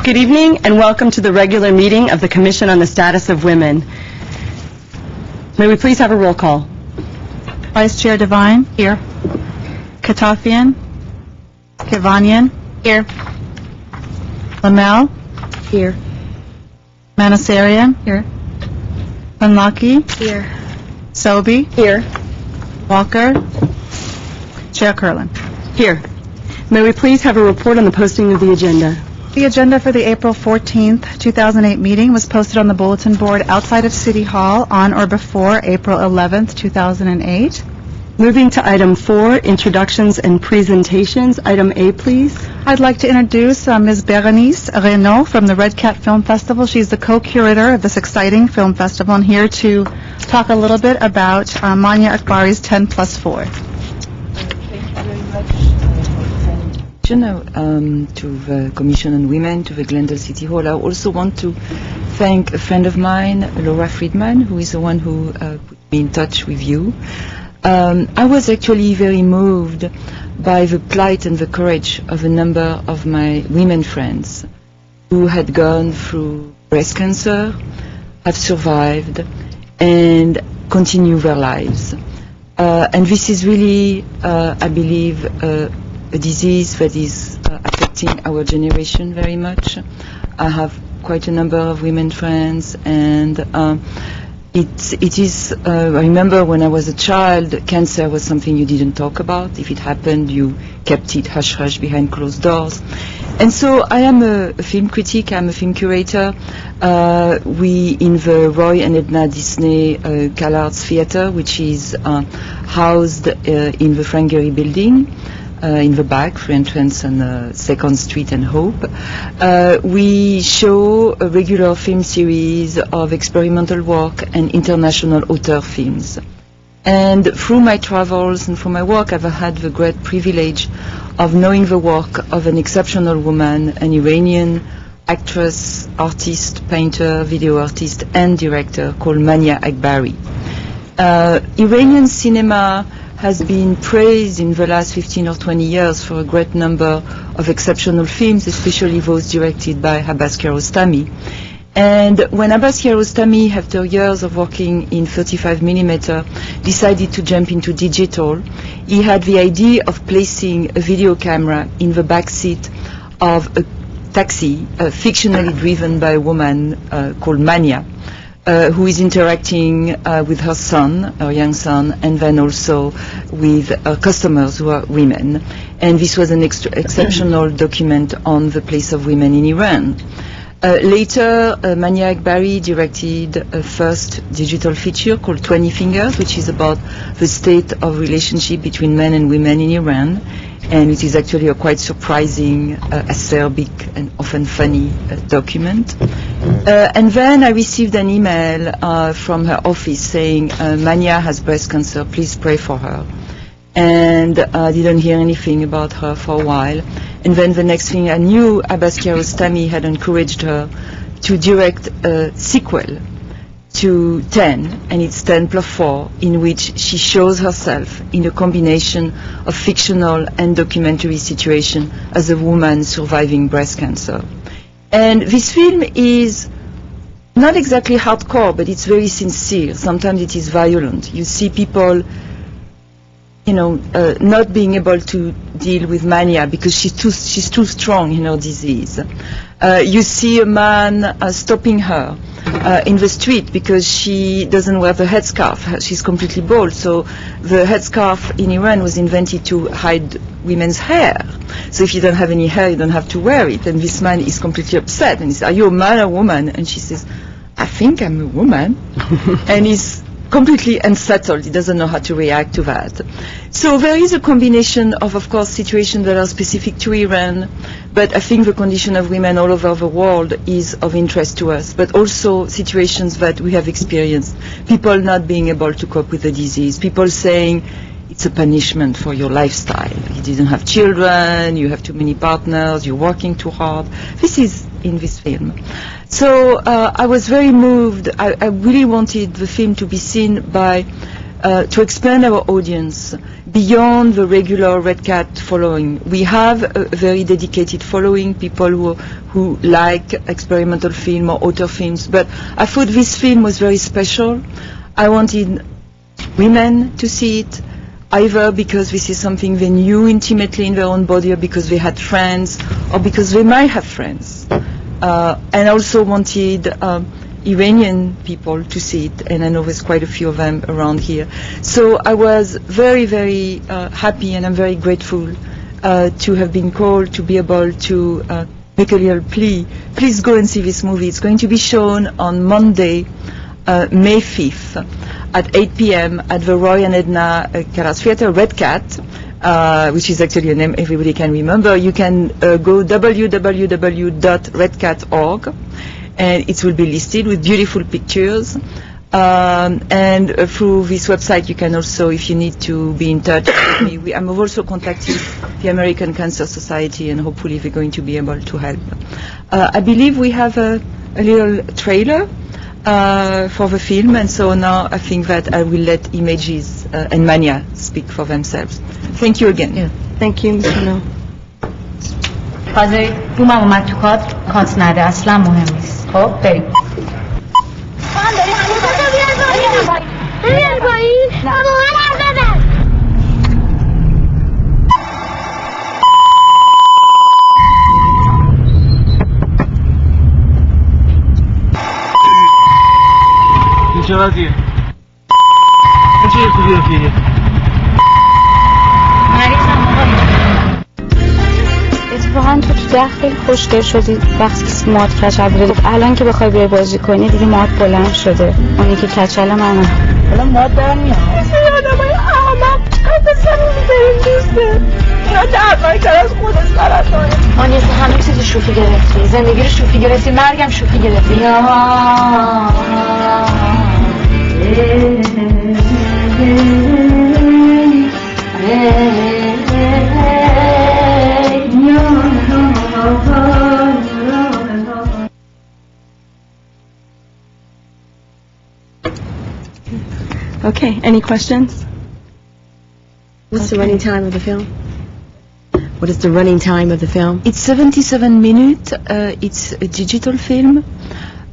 Good evening and welcome to the regular meeting of the Commission on the Status of Women. May we please have a roll call? Vice Chair Devine. Here. Katafian. Kivanian. Here. Lamel. Here. Manasarian. Here. Unlucky. Here. Sobey. Here. Walker. Chair Curlin. Here. May we please have a report on the posting of the agenda? The agenda for the April 14th, 2008 meeting was posted on the bulletin board outside of City Hall on or before April 11th, 2008. Moving to item 4, introductions and presentations. Item A, please. I'd like to introduce Ms. Berenice Renaud from the Red Cat Film Festival. She's the co-curator of this exciting film festival and here to talk a little bit about Manya Akbari's 10+4. To the Commission on Women, to the Glendale City Hall. I also want to thank a friend of mine, Laura Friedman, who is the one who put me in touch with you. I was actually very moved by the plight and the courage of a number of my women friends who had gone through breast cancer, have survived, and continue their lives. And this is really, I believe, a disease that is affecting our generation very much. I have quite a number of women friends, and it is, I remember when I was a child, cancer was something you didn't talk about. If it happened, you kept it hush-hush behind closed doors. And so I am a film critic, I'm a film curator. We, in the Roy and Edna Disney CalArts Theatre, which is housed in the Frank Gehry building, in the back, free entrance on 2nd Street and Hope. We show a regular film series of experimental work and international author films. And through my travels and through my work, I've had the great privilege of knowing the work of an exceptional woman, an Iranian actress, artist, painter, video artist, and director called Manya Akbari. Iranian cinema has been praised in the last 15 or 20 years for a great number of exceptional films, especially those directed by Abbas Kiarostami. And when Abbas Kiarostami, after years of working in 35mm, decided to jump into digital, he had the idea of placing a video camera in the back seat of a taxi, fictionally driven by a woman called Manya, who is interacting with her son, her young son, and then also with customers who are women. And this was an exceptional document on the place of women in Iran. Later, Manya Akbari directed a first digital feature called 20 Fingers, which is about the state of relationship between men and women in Iran. And it is actually a quite surprising, acerbic, and often funny document. And then I received an email from her office saying, Manya has breast cancer, please pray for her. And I didn't hear anything about her for a while. And then the next thing I knew, Abbas Kiarostami had encouraged her to direct a sequel to 10, and it's 10+4, in which she shows herself in a combination of fictional and documentary situation as a woman surviving breast cancer. And this film is not exactly hardcore, but it's very sincere. Sometimes it is violent. You see people, not being able to deal with mania because she's too strong in her disease. You see a man stopping her in the street because she doesn't wear the headscarf. She's completely bald, so the headscarf in Iran was invented to hide women's hair. So if you don't have any hair, you don't have to wear it. And this man is completely upset and he says, are you a man or woman? And she says, I think I'm a woman. And he's completely unsettled. He doesn't know how to react to that. So there is a combination of course, situations that are specific to Iran, but I think the condition of women all over the world is of interest to us, but also situations that we have experienced. People not being able to cope with the disease, people saying it's a punishment for your lifestyle. You didn't have children, you have too many partners, you're working too hard. This is in this film. So I was very moved. I really wanted the film to be seen by, to expand our audience beyond the regular Red Cat following. We have a very dedicated following, people who like experimental film or author films, but I thought this film was very special. I wanted women to see it, either because this is something they knew intimately in their own body, or because they had friends, or because they might have friends. And I also wanted Iranian people to see it, and I know there's quite a few of them around here. So I was very, very happy, and I'm very grateful to have been called to be able to make a little plea. Please go and see this movie. It's going to be shown on Monday, May 5th at 8 p.m. at the Roy and Edna Karas Theatre, Red Cat, which is actually a name everybody can remember. You can go www.redcat.org, and it will be listed with beautiful pictures. And through this website, you can also, if you need to be in touch with me, I'm also contacting the American Cancer Society, and hopefully they're going to be able to help. I believe we have a little trailer for the film, and so now I think that I will let images and mania speak for themselves. Thank you again. Yeah. Thank you, Mr. No. تازه بومم اومد تو کات نده اصلا مهم نیست. خب بریم. بیار پایین با من حرف بزن. چه وضعیه؟ چه خوبی رفیقی؟ مریضم آقا. اتفاقا تو ده خیلی خوشگل شدی وقتی که موهات کچل بوده. الان که بخوای بیای بازی کنی دیگه موهات بلند شده. اونی که کچل منم. حالا موهات دارم میاد. آدمای احمق قصه می‌ذاریم دوسته. اینا درمانی کار از خودش سرطانه. آنیس همه چیز شوخی گرفتی. زندگی رو شوخی گرفتی، مرگم شوخی گرفتی. Okay, any questions? What's the running time of the film? What is the running time of the film? It's 77 minutes. It's a digital film.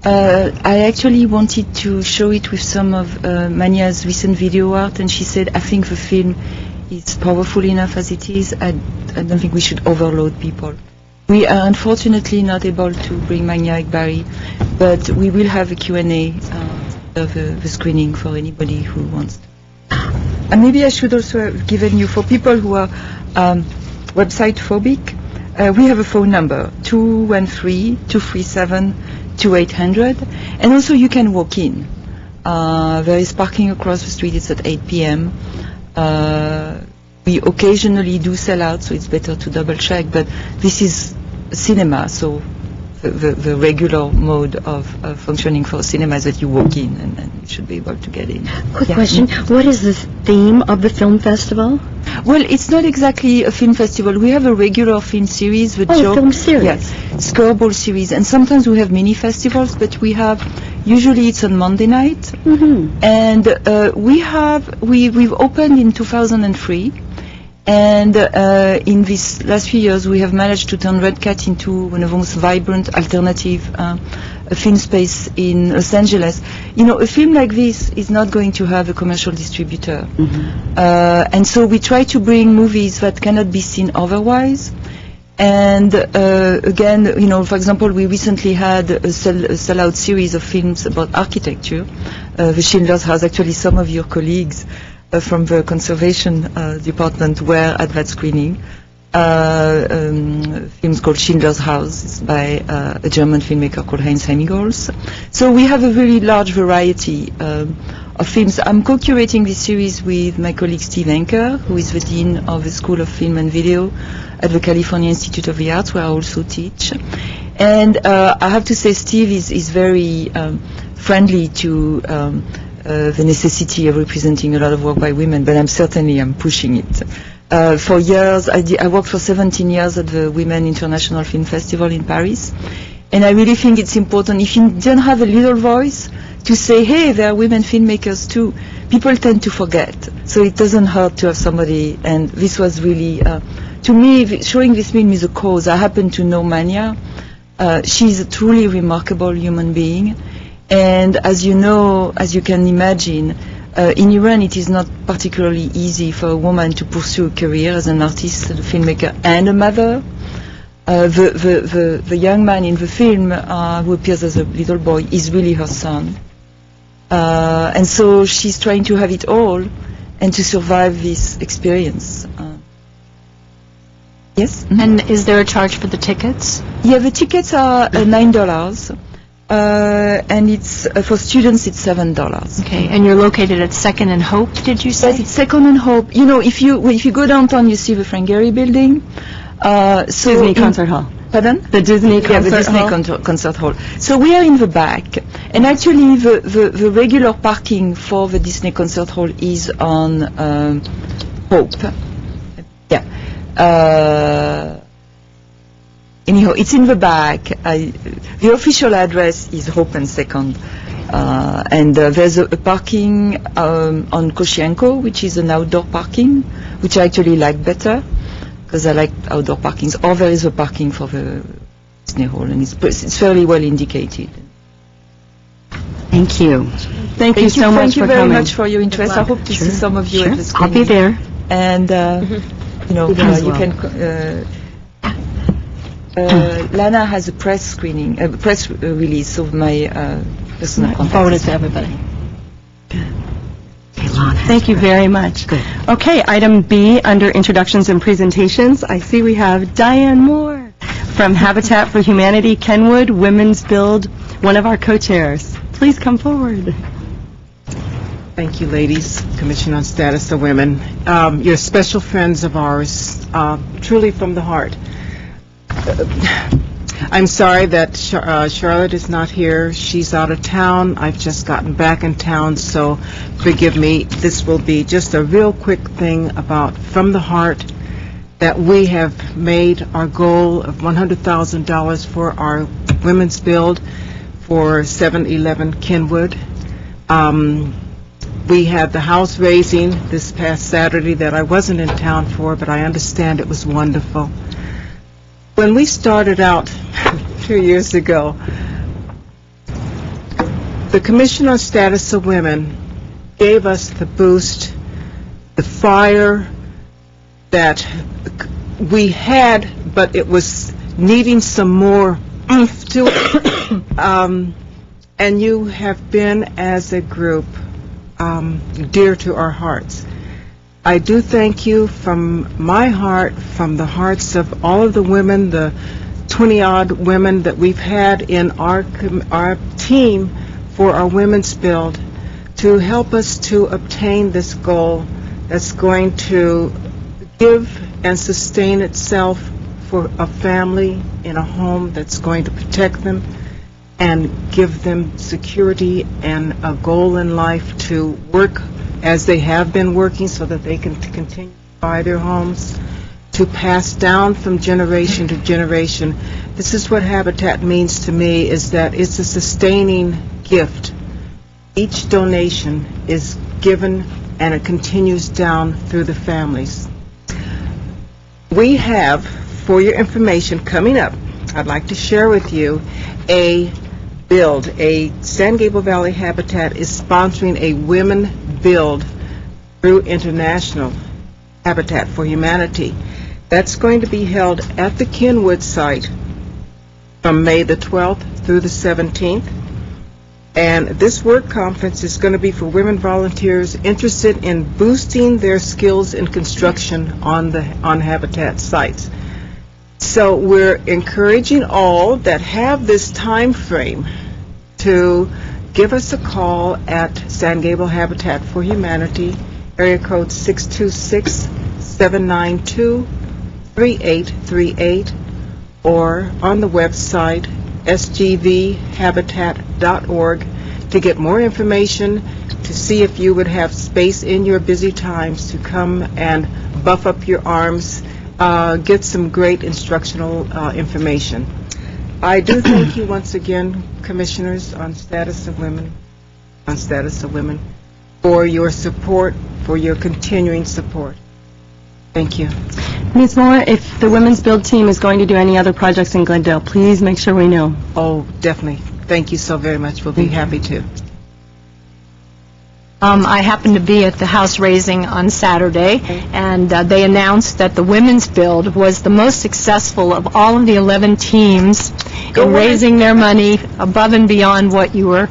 I actually wanted to show it with some of Mania's recent video art, and she said, I think the film is powerful enough as it is. I don't think we should overload people. We are unfortunately not able to bring Mania Ekbari, but we will have a Q&A of the screening for anybody who wants to. And maybe I should also have given you, for people who are website phobic, we have a phone number, 213-237-2800, and also you can walk in. There is parking across the street. It's at 8 p.m. We occasionally do sell out, so it's better to double check, but this is cinema, so the regular mode of functioning for cinema is that you walk in and you should be able to get in. Quick question. What is the theme of the film festival? Well, it's not exactly a film festival. We have a regular film series. The film series. Yes, Skirball series. And sometimes we have mini festivals, but we have, usually it's on Monday night. Mm-hmm. And we've opened in 2003. And in these last few years, we have managed to turn Red Cat into one of the most vibrant alternative film space in Los Angeles. You know, a film like this is not going to have a commercial distributor. Mm-hmm. And so we try to bring movies that cannot be seen otherwise. And again, you know, for example, we recently had a sellout series of films about architecture. The Schindler's House, actually some of your colleagues from the conservation department were at that screening. Films called Schindler's House by a German filmmaker called Heinz Hemingholz. So we have a very large variety of films. I'm co-curating this series with my colleague Steve Anker, who is the Dean of the School of Film and Video at the California Institute of the Arts, where I also teach. And I have to say Steve is very friendly to the necessity of representing a lot of work by women, but I'm pushing it. For years, I worked for 17 years at the Women International Film Festival in Paris, and I really think it's important, if you don't have a little voice, to say, hey, there are women filmmakers too. People tend to forget. So it doesn't hurt to have somebody, and this was really, to me, showing this film is a cause. I happen to know Manya. She's a truly remarkable human being, and as you know, as you can imagine, in Iran it is not particularly easy for a woman to pursue a career as an artist, a filmmaker, and a mother. The young man in the film who appears as a little boy is really her son. And so she's trying to have it all and to survive this experience. Yes? Mm-hmm. And is there a charge for the tickets? Yeah, the tickets are $9. And it's for students it's $7. Okay, and you're located at 2nd and Hope, did you say? Yes, it's 2nd and Hope. You know, if you go downtown, you see the Frank Gehry building. Disney Concert Hall. Pardon? The Disney Concert Hall? Yeah, the Disney Concert Hall. So we are in the back, and actually the regular parking for the Disney Concert Hall is on Hope. Yeah. Anyhow, it's in the back. The official address is Hope and 2nd. And there's a parking on Koscienko, which is an outdoor parking, which I actually like better, because I like outdoor parkings. Or there is a parking for the Disney Hall, and it's fairly well indicated. Thank you. Thank you so much for coming. Thank you very much for your interest. I hope to see some of you at the screening. I'll be there. And, you know, you can... Lana has a press screening, press release of my personal contact. Forward it to everybody. Thank you very much. Good. Okay, item B under introductions and presentations. I see we have Diane Moore from Habitat for Humanity, Kenwood, Women's Build, one of our co-chairs. Please come forward. Thank you, ladies. Commission on Status of Women. You're special friends of ours, truly from the heart. I'm sorry that Charlotte is not here. She's out of town. I've just gotten back in town, so forgive me. This will be just a real quick thing about from the heart that we have made our goal of $100,000 for our Women's Build for 711 Kenwood. We had the house raising this past Saturday that I wasn't in town for, but I understand it was wonderful. When we started out 2 years ago, the Commission on Status of Women gave us the boost, the fire that we had, but it was needing some more oomph to it. And you have been, as a group, dear to our hearts. I do thank you from my heart, from the hearts of all of the women, the 20-odd women that we've had in our team for our Women's Build, to help us to obtain this goal that's going to give and sustain itself for a family in a home that's going to protect them and give them security and a goal in life to work as they have been working so that they can continue to buy their homes, to pass down from generation to generation. This is what Habitat means to me, is that it's a sustaining gift. Each donation is given and it continues down through the families. We have, for your information, coming up, I'd like to share with you a build. San Gabriel Valley Habitat is sponsoring a Women Build through International Habitat for Humanity. That's going to be held at the Kenwood site from May the 12th through the 17th. And this work conference is going to be for women volunteers interested in boosting their skills in construction on Habitat sites. So we're encouraging all that have this time frame to give us a call at San Gabriel Habitat for Humanity, area code 626-792-3838, or on the website sgvhabitat.org to get more information, to see if you would have space in your busy times to come and buff up your arms, get some great instructional information. I do thank you once again, Commissioners on Status of Women, for your support for your continuing support. Thank you. Ms. Moore, if the Women's Build team is going to do any other projects in Glendale, please make sure we know. Oh, definitely. Thank you so very much. We'll be happy to. I happened to be at the house raising on Saturday, and they announced that the Women's Build was the most successful of all of the 11 teams in raising their money above and beyond what you were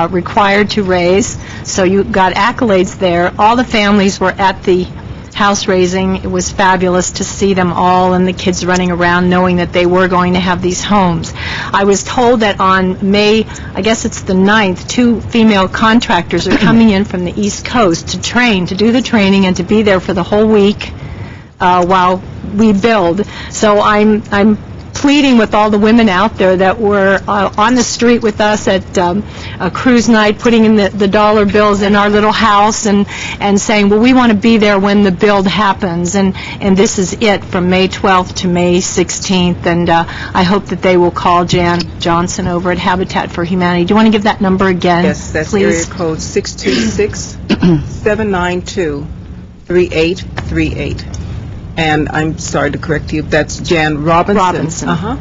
required to raise. So you got accolades there. All the families were at the house raising. It was fabulous to see them all and the kids running around knowing that they were going to have these homes. I was told that on May, I guess it's the 9th, 2 female contractors are coming in from the East Coast to do the training and to be there for the whole week while we build. So I'm pleading with all the women out there that were on the street with us at a cruise night, putting in the dollar bills in our little house and saying, well, we want to be there when the build happens. And this is it from May 12th to May 16th. And I hope that they will call Jan Johnson over at Habitat for Humanity. Do you want to give that number again? Yes, that's please? area code 626-792-3838. And I'm sorry to correct you, that's Jan Robinson. Robinson. I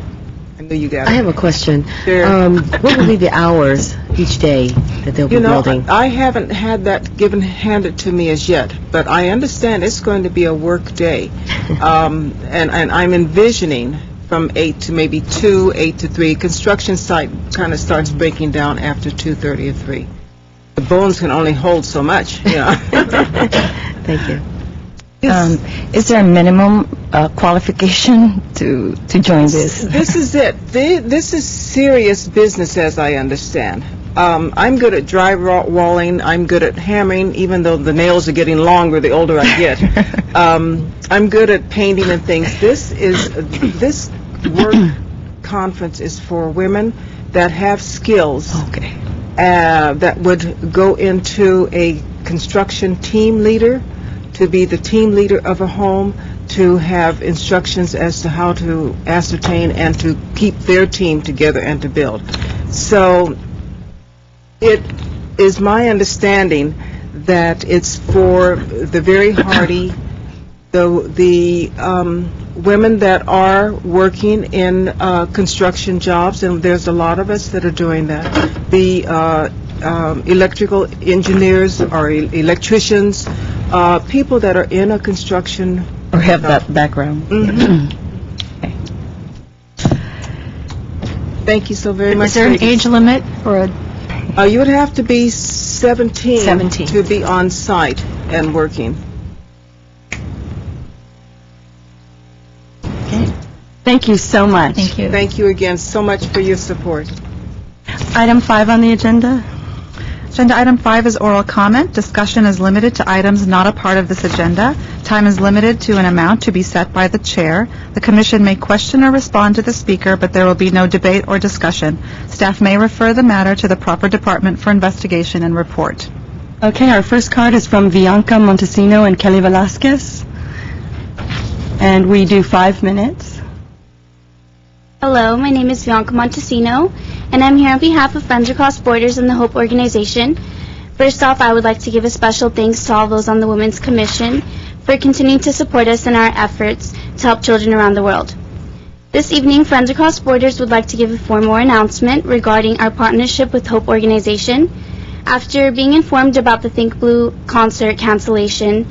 knew you got it. I have a question. Sure. What will be the hours each day that they'll be building? I haven't had that handed to me as yet, but I understand it's going to be a work day. And I'm envisioning from 8 to maybe 2, 8 to 3. Construction site kind of starts breaking down after 2:30 or 3. The bones can only hold so much, you know. Thank you. Is there a minimum qualification to join this? This is it. This is serious business, as I understand. I'm good at drywalling. I'm good at hammering, even though the nails are getting longer the older I get. I'm good at painting and things. This work conference is for women that have skills that would go into a construction team leader, to be the team leader of a home, to have instructions as to how to ascertain and to keep their team together and to build. So it is my understanding that it's for the very hardy, the women that are working in construction jobs, and there's a lot of us that are doing that. The electrical engineers or electricians, people that are in a construction or have that background. Mm-hmm. Thank you so very much. Is there an age limit or you would have to be 17 to be on site and working. Thank you so much. Thank you. Thank you again so much for your support. Item 5 on the agenda. Agenda item 5 is oral comment. Discussion is limited to items not a part of this agenda. Time is limited to an amount to be set by the chair. The commission may question or respond to the speaker, but there will be no debate or discussion. Staff may refer the matter to the proper department for investigation and report. Okay, our first card is from Bianca Montesino and Kelly Velasquez. And we do 5 minutes. Hello, my name is Bianca Montesino, and I'm here on behalf of Friends Across Borders and the Hope Organization. First off, I would like to give a special thanks to all those on the Women's Commission for continuing to support us in our efforts to help children around the world. This evening, Friends Across Borders would like to give a formal announcement regarding our partnership with Hope Organization. After being informed about the Think Blue concert cancellation,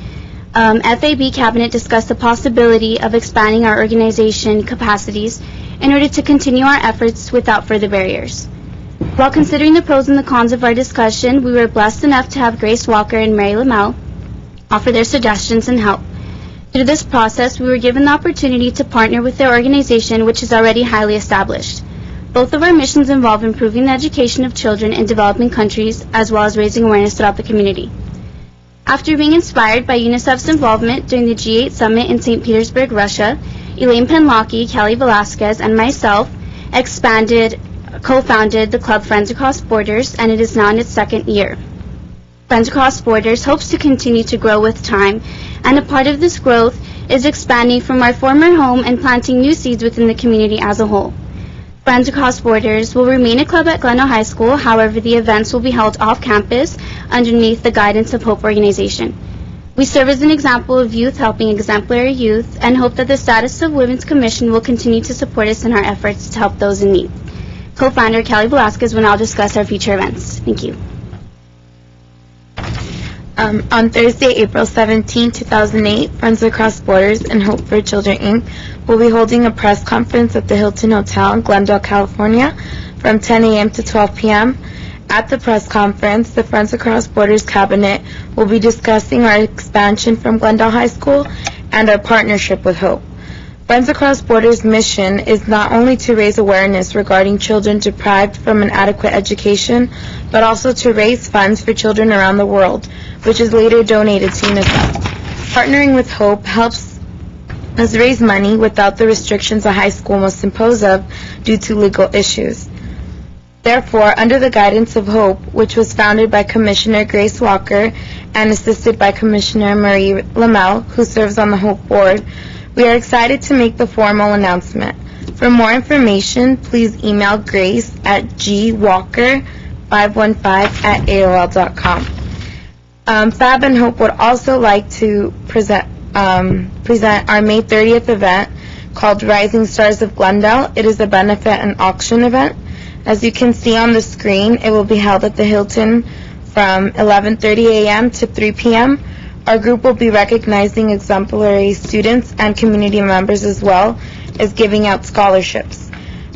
FAB Cabinet discussed the possibility of expanding our organization capacities in order to continue our efforts without further barriers. While considering the pros and the cons of our discussion, we were blessed enough to have Grace Walker and Mary Lamel offer their suggestions and help. Through this process, we were given the opportunity to partner with their organization, which is already highly established. Both of our missions involve improving the education of children in developing countries, as well as raising awareness throughout the community. After being inspired by UNICEF's involvement during the G8 Summit in St. Petersburg, Russia, Elaine Penlocki, Kelly Velasquez, and myself co-founded the club Friends Across Borders, and it is now in its 2nd year. Friends Across Borders hopes to continue to grow with time, and a part of this growth is expanding from our former home and planting new seeds within the community as a whole. Friends Across Borders will remain a club at Glendale High School. However, the events will be held off campus underneath the guidance of Hope Organization. We serve as an example of youth helping exemplary youth and hope that the status of Women's Commission will continue to support us in our efforts to help those in need. Co-founder Kelly Velasquez will now discuss our future events. Thank you. On Thursday, April 17, 2008, Friends Across Borders and Hope for Children, Inc. will be holding a press conference at the Hilton Hotel in Glendale, California from 10 a.m. to 12 p.m. At the press conference, the Friends Across Borders Cabinet will be discussing our expansion from Glendale High School and our partnership with Hope. Friends Across Borders' mission is not only to raise awareness regarding children deprived from an adequate education, but also to raise funds for children around the world, which is later donated to UNICEF. Partnering with Hope helps us raise money without the restrictions a high school must impose due to legal issues. Therefore, under the guidance of Hope, which was founded by Commissioner Grace Walker and assisted by Commissioner Marie Lamel, who serves on the Hope Board, we are excited to make the formal announcement. For more information, please email Grace at gwalker515@aol.com. Fab and Hope would also like to present our May 30th event called Rising Stars of Glendale. It is a benefit and auction event. As you can see on the screen, it will be held at the Hilton from 11:30 a.m. to 3 p.m. Our group will be recognizing exemplary students and community members as well as giving out scholarships.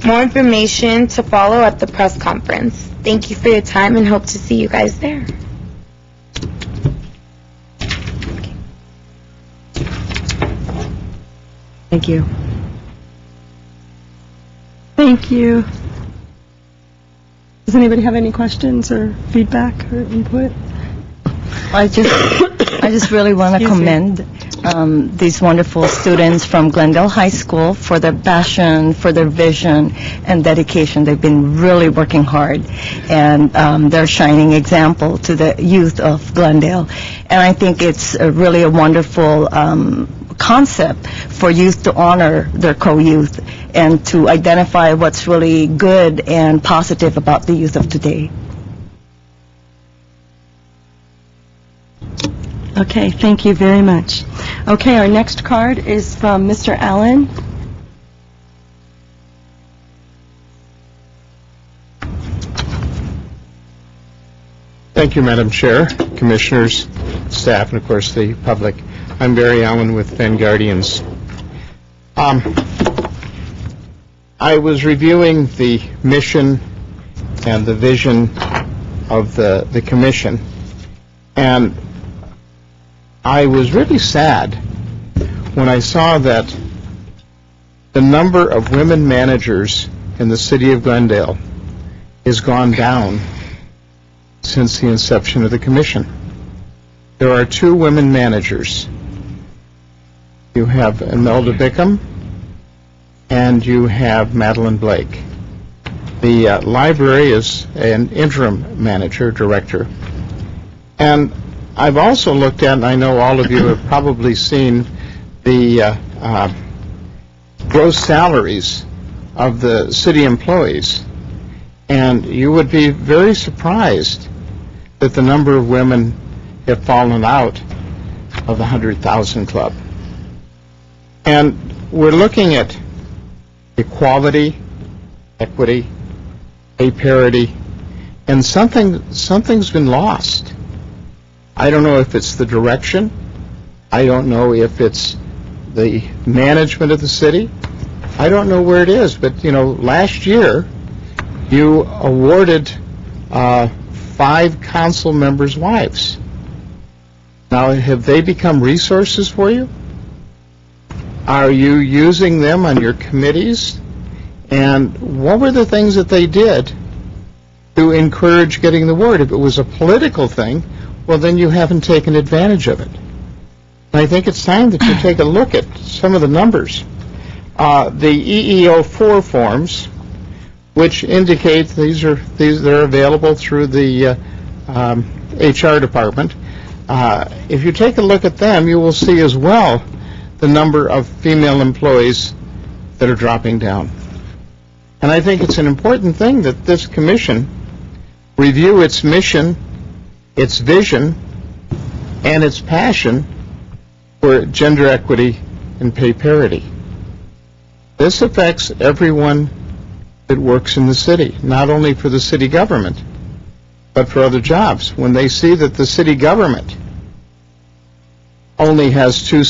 More information to follow at the press conference. Thank you for your time and hope to see you guys there. Thank you. Thank you. Does anybody have any questions or feedback or input? I just really want to commend these wonderful students from Glendale High School for their passion, for their vision, and dedication. They've been really working hard, and they're a shining example to the youth of Glendale. And I think it's really a wonderful concept for youth to honor their co-youth and to identify what's really good and positive about the youth of today. Okay, thank you very much. Okay, our next card is from Mr. Allen. Thank you, Madam Chair, Commissioners, staff, and of course the public. I'm Barry Allen with Van Guardians. I was reviewing the mission and the vision of the Commission, and I was really sad when I saw that the number of women managers in the city of Glendale has gone down since the inception of the Commission. There are 2 women managers. You have Imelda Bickham and you have Madeline Blake. The library is an interim manager, director. And I've also looked at, and I know all of you have probably seen the gross salaries of the city employees, and you would be very surprised that the number of women have fallen out of the 100,000 club. And we're looking at equality, equity, pay parity, and something's been lost. I don't know if it's the direction. I don't know if it's the management of the city. I don't know where it is, but last year you awarded 5 council members' wives. Now, have they become resources for you? Are you using them on your committees? And what were the things that they did to encourage getting the award? If it was a political thing, well, then you haven't taken advantage of it. And I think it's time that you take a look at some of the numbers. The EEO4 forms, which indicate they're available through the HR department. If you take a look at them, you will see as well the number of female employees that are dropping down. And I think it's an important thing that this commission review its mission, its vision, and its passion for gender equity and pay parity. This affects everyone that works in the city, not only for the city government, but for other jobs. When they see that the city government only has two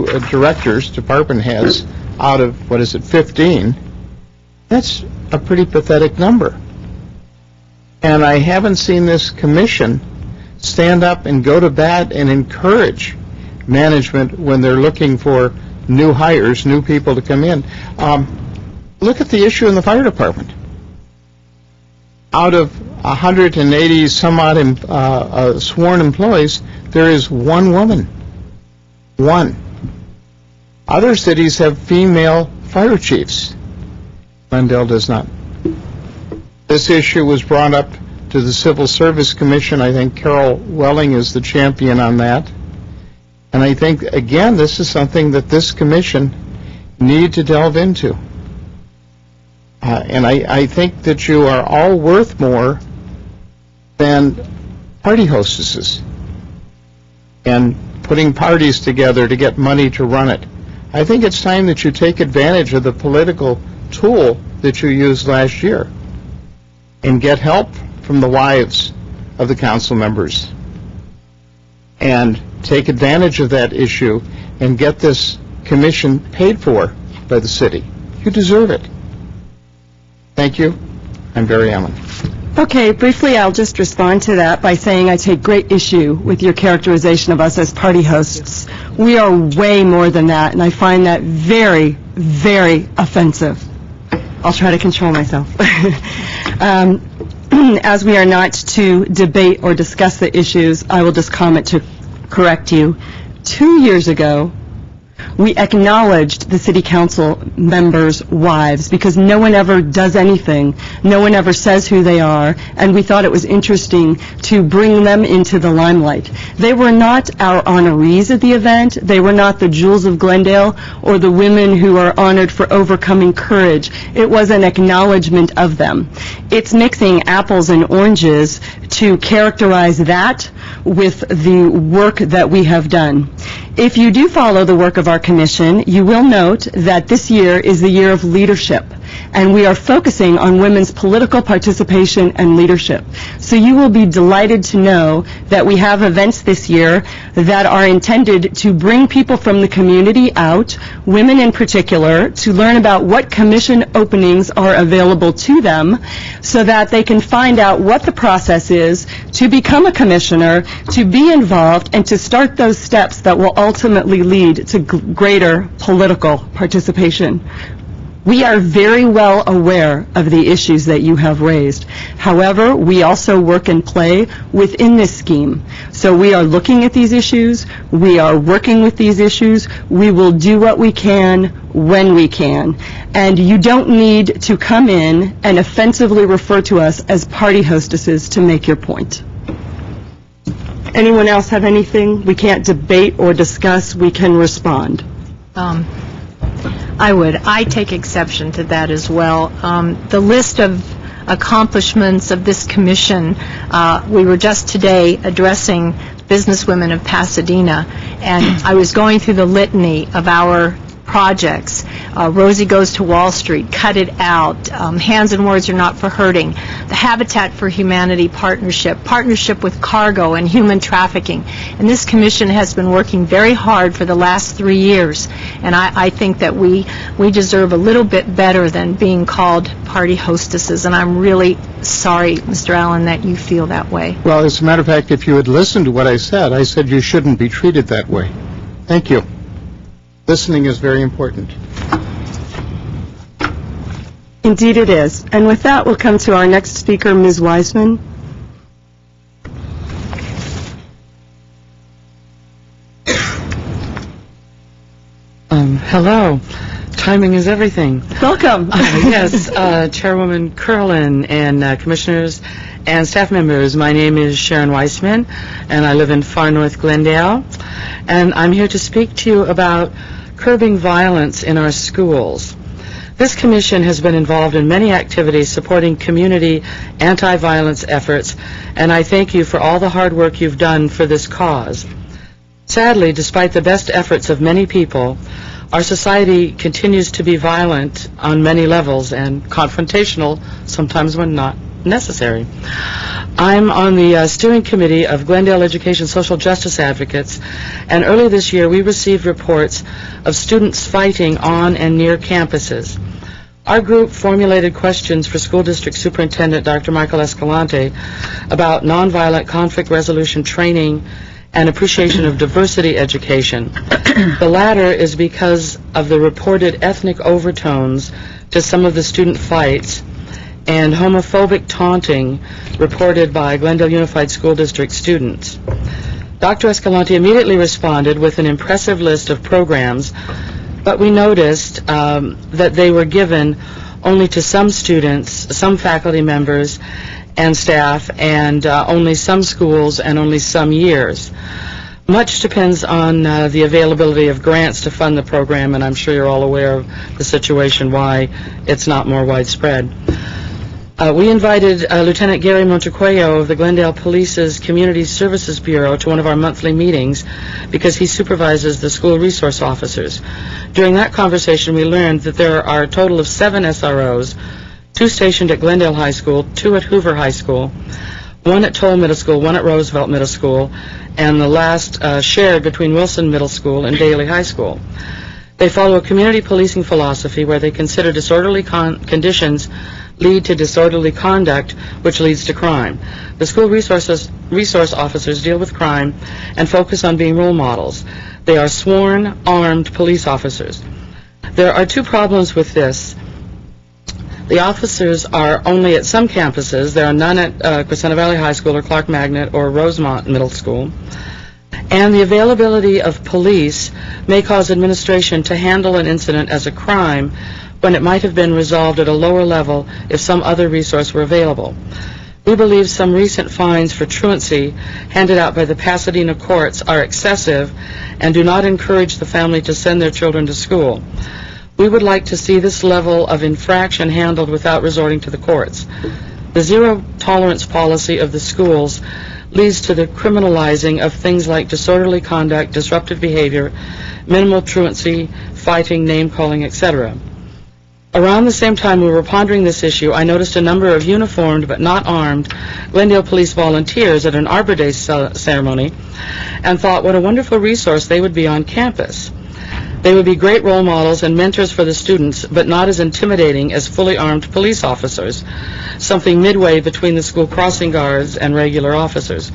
directors, department heads, out of, 15, that's a pretty pathetic number. And I haven't seen this commission stand up and go to bat and encourage management when they're looking for new hires, new people to come in. Look at the issue in the fire department. Out of 180 some odd sworn employees, there is one woman. One. Other cities have female fire chiefs. Glendale does not. This issue was brought up to the Civil Service Commission. I think Carol Welling is the champion on that. And I think, again, this is something that this commission need to delve into. And I think that you are all worth more than party hostesses and putting parties together to get money to run it. I think it's time that you take advantage of the political tool that you used last year and get help from the wives of the council members and take advantage of that issue and get this commission paid for by the city. You deserve it. Thank you. I'm Barry Allen. Okay, briefly, I'll just respond to that by saying I take great issue with your characterization of us as party hosts. We are way more than that, and I find that very, very offensive. I'll try to control myself. As we are not to debate or discuss the issues, I will just comment to correct you. 2 years ago, we acknowledged the city council members' wives because no one ever does anything. No one ever says who they are, and we thought it was interesting to bring them into the limelight. They were not our honorees at the event. They were not the jewels of Glendale or the women who are honored for overcoming courage. It was an acknowledgement of them. It's mixing apples and oranges to characterize that with the work that we have done. If you do follow the work of our commission, you will note that this year is the year of leadership, and we are focusing on women's political participation and leadership. So you will be delighted to know that we have events this year that are intended to bring people from the community out, women in particular, to learn about what commission openings are available to them so that they can find out what the process is to become a commissioner, to be involved, and to start those steps that will ultimately lead to greater political participation. We are very well aware of the issues that you have raised. However, we also work and play within this scheme. So we are looking at these issues. We are working with these issues. We will do what we can when we can. And you don't need to come in and offensively refer to us as party hostesses to make your point. Anyone else have anything? We can't debate or discuss. We can respond. I take exception to that as well. The list of accomplishments of this commission, we were just today addressing businesswomen of Pasadena, and I was going through the litany of our projects. Rosie Goes to Wall Street, Cut It Out, Hands and Words Are Not for Hurting, the Habitat for Humanity partnership with cargo and human trafficking. And this commission has been working very hard for the last 3 years, and I think that we deserve a little bit better than being called party hostesses, and I'm really sorry, Mr. Allen, that you feel that way. Well, as a matter of fact, if you had listened to what I said you shouldn't be treated that way. Thank you. Listening is very important. Indeed it is. And with that, we'll come to our next speaker, Ms. Wiseman. Hello. Timing is everything. Welcome. Yes, Chairwoman Curlin and commissioners and staff members, my name is Sharon Weissman, and I live in far north Glendale, and I'm here to speak to you about curbing violence in our schools. This commission has been involved in many activities supporting community anti-violence efforts, and I thank you for all the hard work you've done for this cause. Sadly, despite the best efforts of many people, our society continues to be violent on many levels and confrontational, sometimes when not necessary. I'm on the steering committee of Glendale Education Social Justice Advocates, and early this year we received reports of students fighting on and near campuses. Our group formulated questions for School District Superintendent Dr. Michael Escalante about nonviolent conflict resolution training and appreciation of diversity education. The latter is because of the reported ethnic overtones to some of the student fights and homophobic taunting reported by Glendale Unified School District students. Dr. Escalante immediately responded with an impressive list of programs, but we noticed that they were given only to some students, some faculty members and staff, and only some schools and only some years. Much depends on the availability of grants to fund the program, and I'm sure you're all aware of the situation why it's not more widespread. We invited Lieutenant Gary Montecuello of the Glendale Police's Community Services Bureau to one of our monthly meetings because he supervises the school resource officers. During that conversation, we learned that there are a total of 7 SROs, 2 stationed at Glendale High School, 2 at Hoover High School, 1 at Toll Middle School, 1 at Roosevelt Middle School, and the last shared between Wilson Middle School and Daly High School. They follow a community policing philosophy where they consider disorderly conditions lead to disorderly conduct, which leads to crime. The school resource officers deal with crime and focus on being role models. They are sworn, armed police officers. There are 2 problems with this. The officers are only at some campuses. There are none at Crescenta Valley High School or Clark Magnet or Rosemont Middle School. And the availability of police may cause administration to handle an incident as a crime when it might have been resolved at a lower level if some other resource were available. We believe some recent fines for truancy handed out by the Pasadena courts are excessive and do not encourage the family to send their children to school. We would like to see this level of infraction handled without resorting to the courts. The zero-tolerance policy of the schools leads to the criminalizing of things like disorderly conduct, disruptive behavior, minimal truancy, fighting, name-calling, etc. Around the same time we were pondering this issue, I noticed a number of uniformed but not armed Glendale police volunteers at an Arbor Day ceremony and thought what a wonderful resource they would be on campus. They would be great role models and mentors for the students, but not as intimidating as fully armed police officers, something midway between the school crossing guards and regular officers.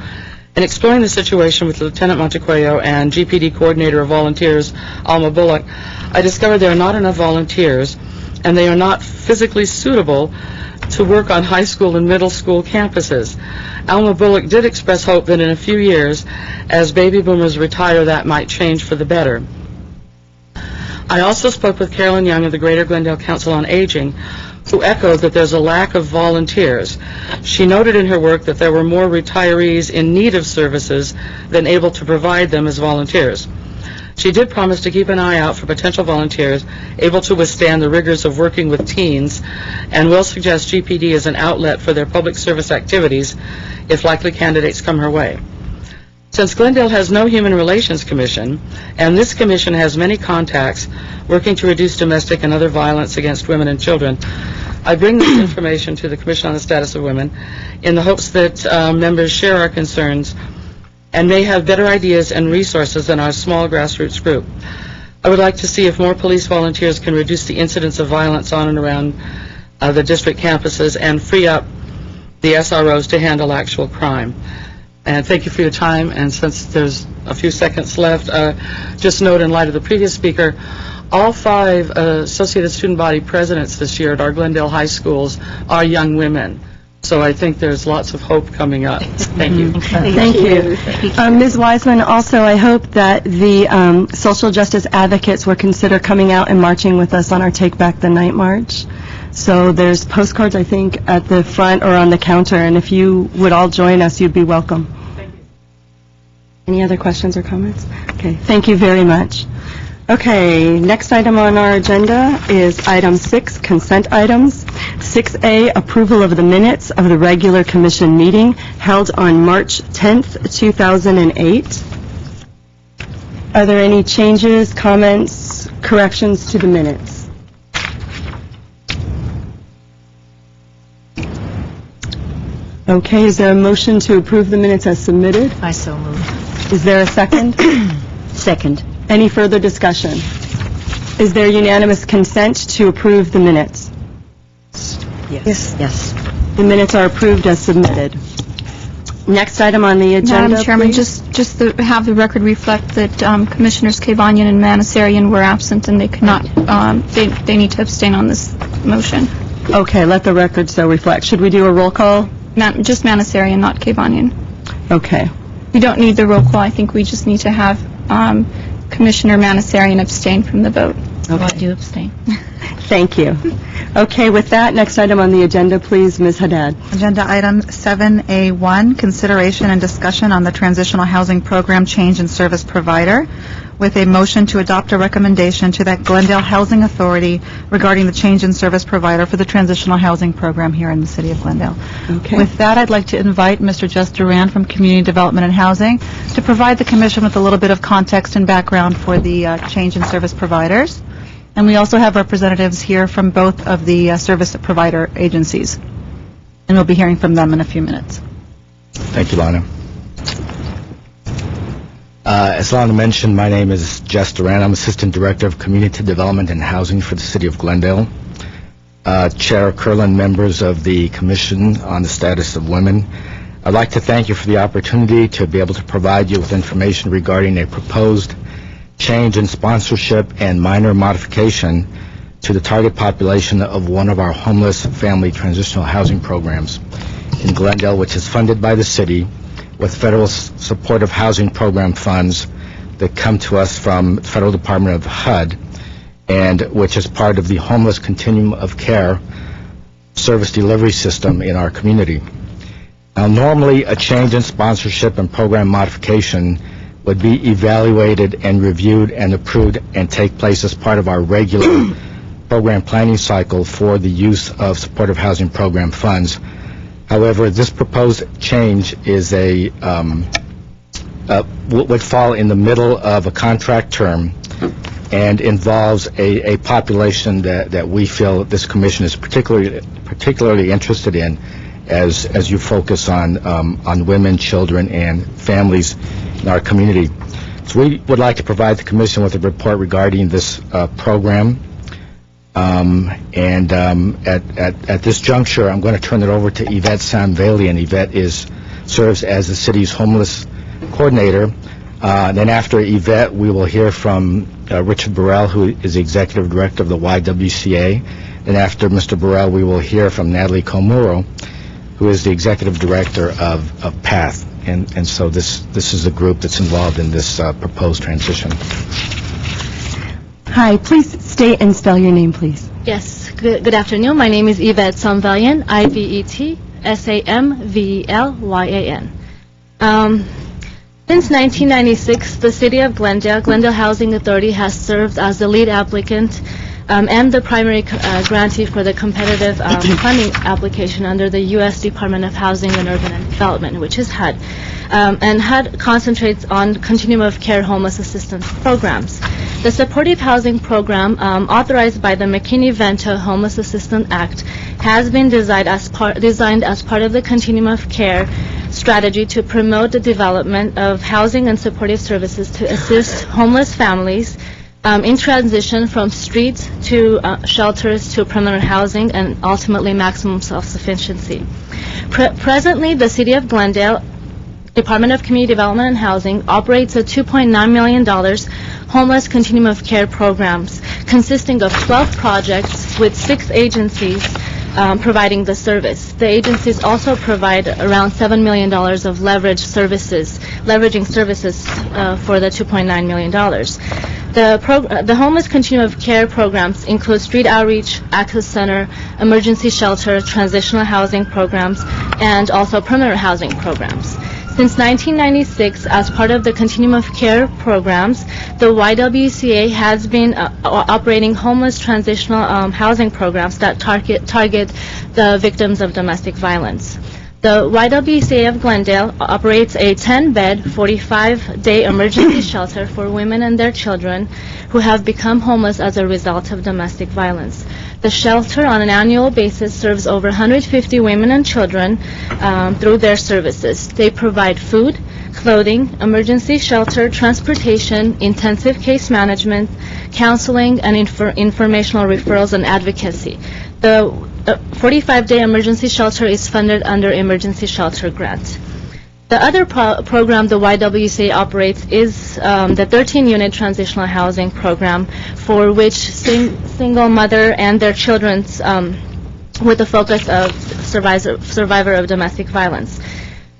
In exploring the situation with Lieutenant Montecuello and GPD Coordinator of Volunteers, Alma Bullock, I discovered there are not enough volunteers, and they are not physically suitable to work on high school and middle school campuses. Alma Bullock did express hope that in a few years, as baby boomers retire, that might change for the better. I also spoke with Carolyn Young of the Greater Glendale Council on Aging, who echoed that there's a lack of volunteers. She noted in her work that there were more retirees in need of services than able to provide them as volunteers. She did promise to keep an eye out for potential volunteers able to withstand the rigors of working with teens and will suggest GPD as an outlet for their public service activities if likely candidates come her way. Since Glendale has no Human Relations Commission, and this commission has many contacts working to reduce domestic and other violence against women and children, I bring this information to the Commission on the Status of Women in the hopes that members share our concerns and may have better ideas and resources than our small grassroots group. I would like to see if more police volunteers can reduce the incidence of violence on and around the district campuses and free up the SROs to handle actual crime. And thank you for your time, and since there's a few seconds left, just note in light of the previous speaker, all 5 Associated Student Body presidents this year at our Glendale High Schools are young women. So I think there's lots of hope coming up. Thank you. Thank you. Ms. Wiseman, also I hope that the social justice advocates will consider coming out and marching with us on our Take Back the Night March. So there's postcards, I think, at the front or on the counter, and if you would all join us, you'd be welcome. Thank you. Any other questions or comments? Okay, thank you very much. Okay, next item on our agenda is item 6, consent items. 6A, approval of the minutes of the regular commission meeting held on March 10th, 2008. Are there any changes, comments, corrections to the minutes? Okay, is there a motion to approve the minutes as submitted? I so move. Is there a second? Second. Any further discussion? Is there unanimous consent to approve the minutes? Yes. Yes. The minutes are approved as submitted. Next item on the agenda, Madam Chairman, please. just to have the record reflect that Commissioners Kavanian and Manasarian were absent, and they could not, they need to abstain on this motion. Okay, let the record so reflect. Should we do a roll call? Just Manasarian, not Kavanian. Okay. We don't need the roll call. I think we just need to have Commissioner Manasarian abstain from the vote. Okay. I do abstain. Thank you. Okay, with that, next item on the agenda, please, Ms. Haddad. Agenda item 7A1, consideration and discussion on the transitional housing program change in service provider, with a motion to adopt a recommendation to that Glendale Housing Authority regarding the change in service provider for the transitional housing program here in the city of Glendale. Okay. With that, I'd like to invite Mr. Jess Duran from Community Development and Housing to provide the commission with a little bit of context and background for the change in service providers. And we also have representatives here from both of the service provider agencies. And we'll be hearing from them in a few minutes. Thank you, Lana. As Lana mentioned, my name is Jess Duran. I'm Assistant Director of Community Development and Housing for the City of Glendale. Chair Curlin, members of the Commission on the Status of Women, I'd like to thank you for the opportunity to be able to provide you with information regarding a proposed change in sponsorship and minor modification to the target population of one of our homeless family transitional housing programs in Glendale, which is funded by the city with federal supportive housing program funds that come to us from the Federal Department of HUD, and which is part of the homeless continuum of care service delivery system in our community. Now, normally a change in sponsorship and program modification would be evaluated and reviewed and approved and take place as part of our regular program planning cycle for the use of supportive housing program funds. However, this proposed change is would fall in the middle of a contract term and involves a population that we feel this commission is particularly interested in as you focus on women, children, and families in our community. So we would like to provide the commission with a report regarding this program. At this juncture, I'm going to turn it over to Yvette Samvalian. Yvette serves as the city's homeless coordinator. Then after Yvette, we will hear from Richard Burrell, who is the executive director of the YWCA. And after Mr. Burrell, we will hear from Natalie Komuro, who is the executive director of PATH. And so this is a group that's involved in this proposed transition. Hi, please state and spell your name, please. Yes, good afternoon. My name is Yvette Samvalian, IVETSAMVELYAN. Since 1996, the City of Glendale Housing Authority has served as the lead applicant and the primary grantee for the competitive funding application under the U.S. Department of Housing and Urban Development, which is HUD. And HUD concentrates on continuum of care homeless assistance programs. The supportive housing program, authorized by the McKinney-Vento Homeless Assistance Act, has been designed as part of the continuum of care strategy to promote the development of housing and supportive services to assist homeless families in transition from streets to shelters to permanent housing and ultimately maximum self-sufficiency. Presently, the City of Glendale Department of Community Development and Housing operates a $2.9 million homeless continuum of care programs consisting of 12 projects with 6 agencies providing the service. The agencies also provide around $7 million of leveraging services for the $2.9 million. The homeless continuum of care programs include street outreach, access center, emergency shelter, transitional housing programs, and also permanent housing programs. Since 1996, as part of the Continuum of Care programs, the YWCA has been operating homeless transitional housing programs that target the victims of domestic violence. The YWCA of Glendale operates a 10-bed, 45-day emergency shelter for women and their children who have become homeless as a result of domestic violence. The shelter on an annual basis serves over 150 women and children through their services. They provide food, clothing, emergency shelter, transportation, intensive case management, counseling, and informational referrals and advocacy. The 45-day emergency shelter is funded under Emergency Shelter Grant. The other program the YWCA operates is the 13-unit transitional housing program, for which single mother and their children, with the focus of survivor of domestic violence.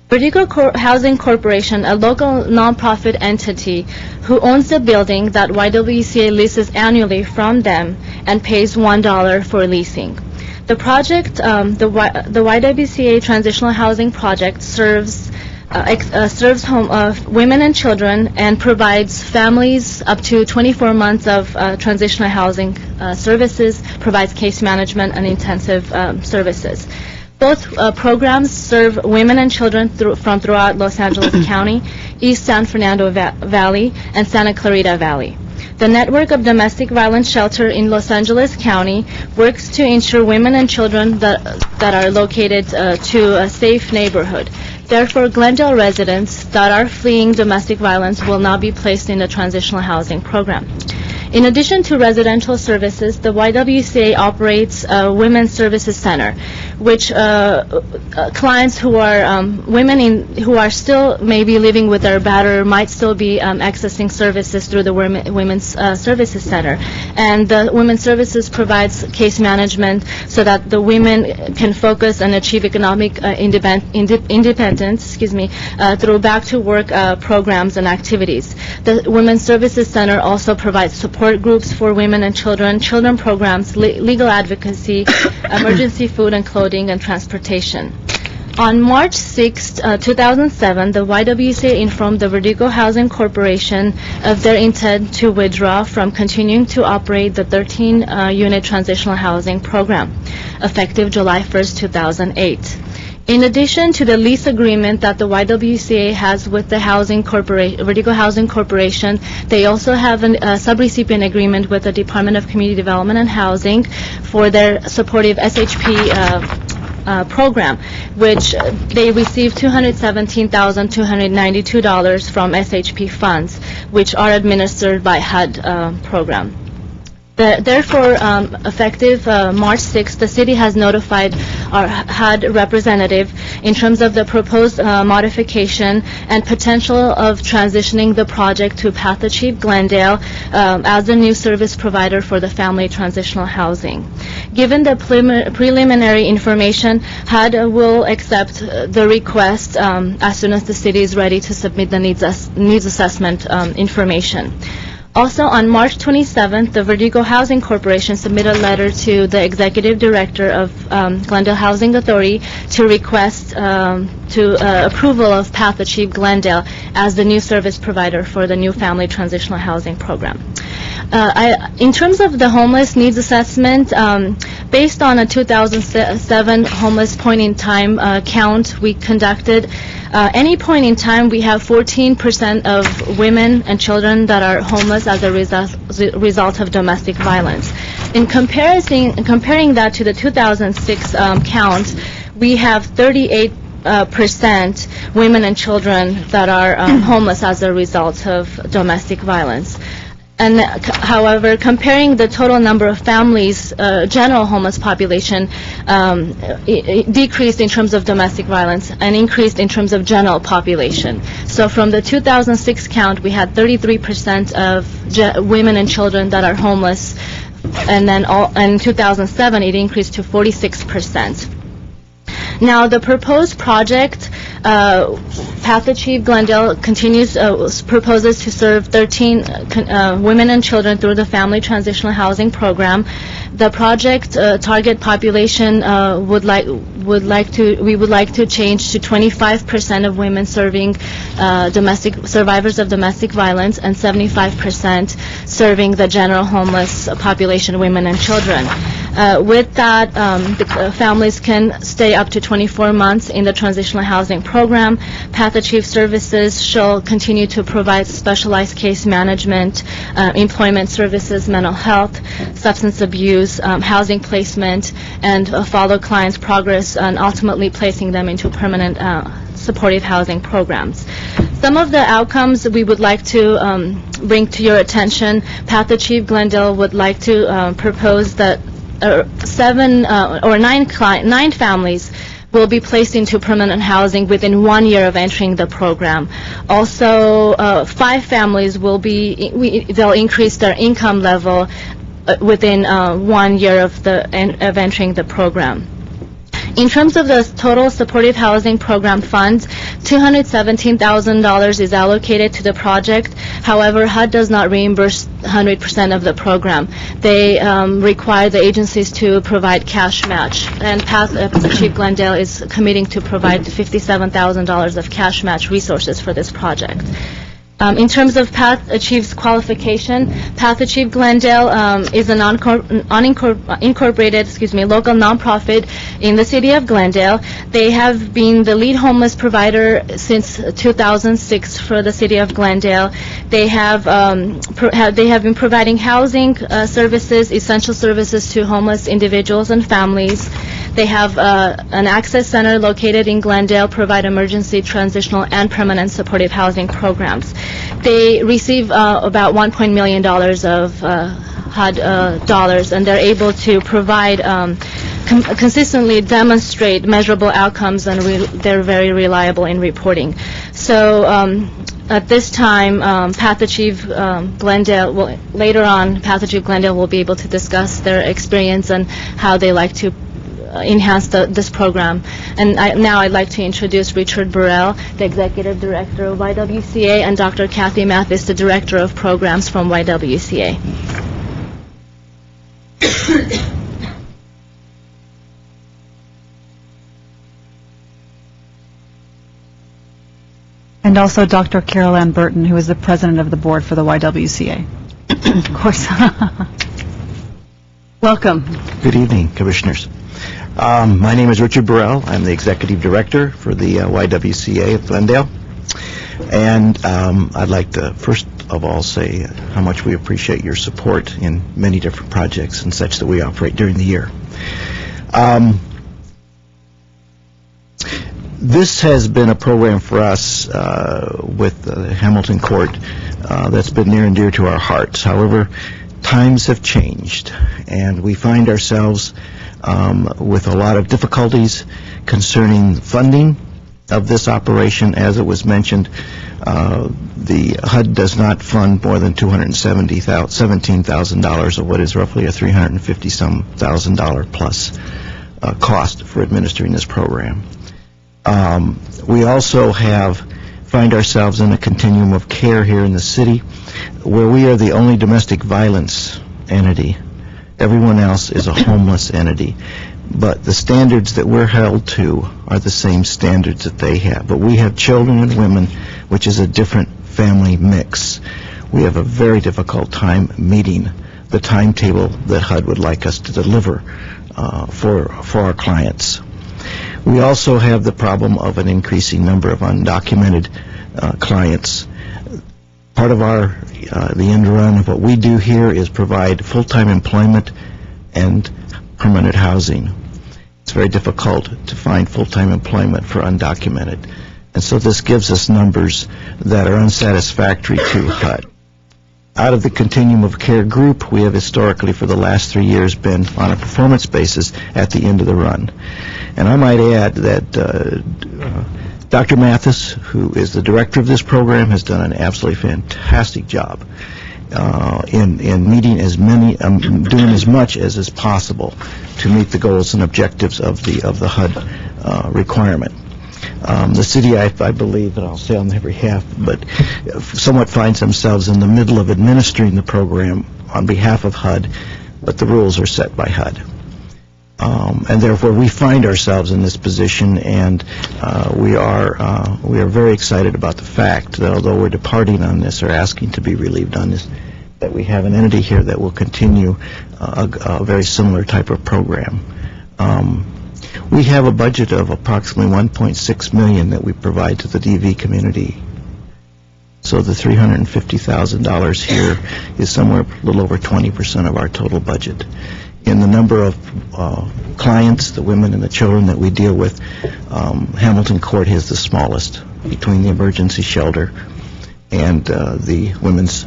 Vertigo Housing Corporation, a local nonprofit entity who owns the building that YWCA leases annually from them and pays $1 for leasing. The project, the YWCA Transitional Housing Project serves women and children and provides families up to 24 months of transitional housing services, provides case management and intensive services. Both programs serve women and children from throughout Los Angeles County, East San Fernando Valley, and Santa Clarita Valley. The network of domestic violence shelter in Los Angeles County works to ensure women and children that are located to a safe neighborhood. Therefore, Glendale residents that are fleeing domestic violence will not be placed in the transitional housing program. In addition to residential services, the YWCA operates a Women's Services Center, which clients who are women who are still maybe living with their batterer might still be accessing services through the Women's Services Center. And the Women's Services provides case management so that the women can focus and achieve economic independence through back-to-work programs and activities. The Women's Services Center also provides support groups for women and children programs, legal advocacy, emergency food and clothing, and transportation. On March 6, 2007, the YWCA informed the Vertigo Housing Corporation of their intent to withdraw from continuing to operate the 13-unit transitional housing program, effective July 1, 2008. In addition to the lease agreement that the YWCA has with the Vertigo Housing Corporation, they also have a subrecipient agreement with the Department of Community Development and Housing for their supportive SHP program, which they receive $217,292 from SHP funds, which are administered by HUD program. Therefore, effective March 6th, the city has notified our HUD representative in terms of the proposed modification and potential of transitioning the project to Pathachief Glendale as the new service provider for the family transitional housing. Given the preliminary information, HUD will accept the request as soon as the city is ready to submit the needs assessment information. Also, on March 27th, the Vertigo Housing Corporation submitted a letter to the Executive Director of Glendale Housing Authority to request approval of Pathachief Glendale as the new service provider for the new family transitional housing program. In terms of the homeless needs assessment, based on a 2007 homeless point-in-time count we conducted, any point in time we have 14% of women and children that are homeless as a result of domestic violence. In comparing that to the 2006 count, we have 38% women and children that are homeless as a result of domestic violence. And however, comparing the total number of families, general homeless population, it decreased in terms of domestic violence and increased in terms of general population. So from the 2006 count, we had 33% of women and children that are homeless, and then in 2007, it increased to 46%. Now, the proposed project, Pathachief Glendale proposes to serve 13 women and children through the Family Transitional Housing Program. The project target population we would like to change to 25% of women serving survivors of domestic violence and 75% serving the general homeless population, women and children. With that, the families can stay up to 24 months in the transitional housing program. Path Achieve services shall continue to provide specialized case management, employment services, mental health, substance abuse, housing placement, and follow clients' progress and ultimately placing them into permanent supportive housing programs. Some of the outcomes we would like to bring to your attention. Path Achieve Glendale would like to propose that 9 families will be placed into permanent housing within 1 year of entering the program. Also, 5 families they'll increase their income level within 1 year of entering the program. In terms of the total supportive housing program funds, $217,000 is allocated to the project. However, HUD does not reimburse 100% of the program. They require the agencies to provide cash match, and Path Achieve Glendale is committing to provide $57,000 of cash match resources for this project. In terms of Path Achieve's qualification, Path Achieve Glendale is an unincorporated, local nonprofit in the city of Glendale. They have been the lead homeless provider since 2006 for the city of Glendale. They have been providing housing services, essential services to homeless individuals and families. They have an access center located in Glendale, provide emergency, transitional, and permanent supportive housing programs. They receive about $1 million of HUD dollars, and they're able to provide, consistently demonstrate measurable outcomes, and they're very reliable in reporting. So at this time, Path Achieve Glendale, later on, Path Achieve Glendale will be able to discuss their experience and how they like to enhance this program. And now I'd like to introduce Richard Burrell, the Executive Director of YWCA, and Dr. Kathy Mathis, the Director of Programs from YWCA. And also Dr. Carol Ann Burton, who is the President of the Board for the YWCA. Of course. Welcome. Good evening, Commissioners. My name is Richard Burrell. I'm the Executive Director for the YWCA of Glendale. And I'd like to first of all say how much we appreciate your support in many different projects and such that we operate during the year. This has been a program for us with the Hamilton Court that's been near and dear to our hearts. However, times have changed, and we find ourselves with a lot of difficulties concerning funding of this operation. As it was mentioned, the HUD does not fund more than $17,000 of what is roughly a $350,000 plus cost for administering this program. We also find ourselves in a continuum of care here in the city where we are the only domestic violence entity. Everyone else is a homeless entity. But the standards that we're held to are the same standards that they have. But we have children and women, which is a different family mix. We have a very difficult time meeting the timetable that HUD would like us to deliver for our clients. We also have the problem of an increasing number of undocumented clients. Part of the end run of what we do here is provide full-time employment and permanent housing. It's very difficult to find full-time employment for undocumented. And so this gives us numbers that are unsatisfactory to HUD. Out of the continuum of care group, we have historically for the last 3 years been on a performance basis at the end of the run. And I might add that Dr. Mathis, who is the director of this program, has done an absolutely fantastic job in meeting as many, doing as much as is possible to meet the goals and objectives of the HUD requirement. The city, I believe, and I'll say on their behalf, but somewhat finds themselves in the middle of administering the program on behalf of HUD, but the rules are set by HUD. And therefore, we find ourselves in this position, and we are very excited about the fact that although we're departing on this or asking to be relieved on this, that we have an entity here that will continue a very similar type of program. We have a budget of approximately $1.6 million that we provide to the DV community. So the $350,000 here is somewhere a little over 20% of our total budget. In the number of clients, the women and the children that we deal with, Hamilton Court is the smallest between the emergency shelter and the Women's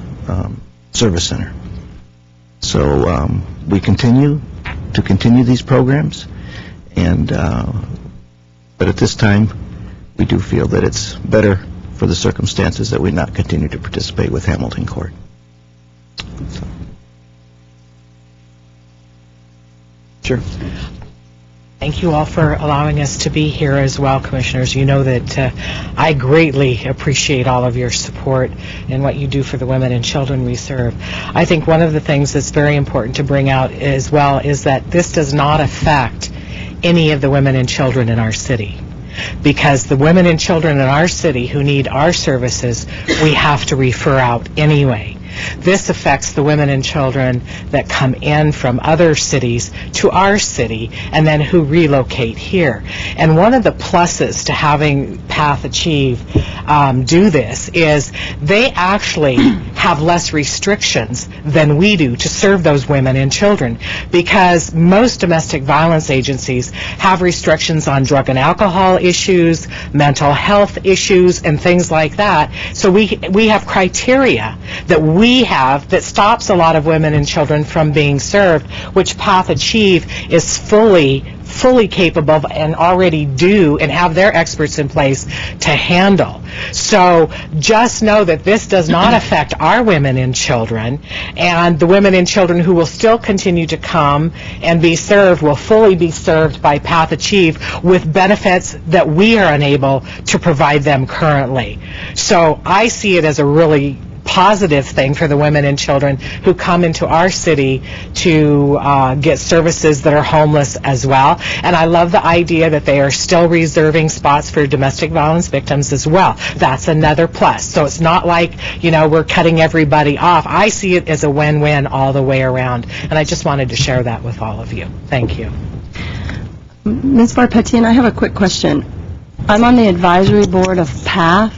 Service Center. So we continue these programs, and but at this time we do feel that it's better for the circumstances that we not continue to participate with Hamilton Court. So. Sure. Thank you all for allowing us to be here as well, Commissioners. You know that I greatly appreciate all of your support and what you do for the women and children we serve. I think one of the things that's very important to bring out as well is that this does not affect any of the women and children in our city. Because the women and children in our city who need our services, we have to refer out anyway. This affects the women and children that come in from other cities to our city and then who relocate here. And one of the pluses to having Path Achieve do this is they actually have less restrictions than we do to serve those women and children, because most domestic violence agencies have restrictions on drug and alcohol issues, mental health issues, and things like that. So we have criteria that we have that stops a lot of women and children from being served, which Path Achieve is fully capable of and already do and have their experts in place to handle. So just know that this does not affect our women and children, and the women and children who will still continue to come and be served will fully be served by Path Achieve with benefits that we are unable to provide them currently. So I see it as a really positive thing for the women and children who come into our city to get services that are homeless as well. And I love the idea that they are still reserving spots for domestic violence victims as well. That's another plus. So it's not like, we're cutting everybody off. I see it as a win-win all the way around. And I just wanted to share that with all of you. Thank you. Ms. Varpetian, I have a quick question. I'm on the advisory board of PATH,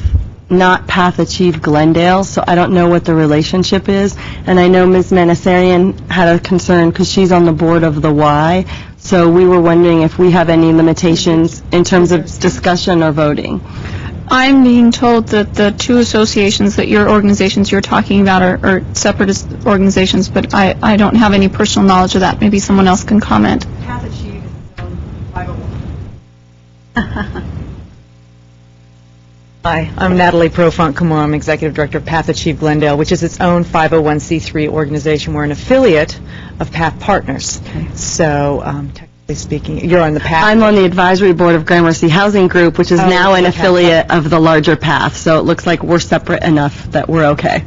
not Path Achieve Glendale, so I don't know what the relationship is. And I know Ms. Manasarian had a concern because she's on the board of the Y, so we were wondering if we have any limitations in terms of discussion or voting. I'm being told that the two associations that your organizations you're talking about are separate organizations, but I don't have any personal knowledge of that. Maybe someone else can comment. Path Achieve is its own 501. Hi, I'm Natalie Profont-Camor. I'm Executive Director of Path Achieve Glendale, which is its own 501c3 organization. We're an affiliate of Path Partners. Okay. So, technically speaking, you're on the Path. I'm on the advisory board of Gramercy Housing Group, which is now an affiliate of the larger Path. So it looks like we're separate enough that we're okay.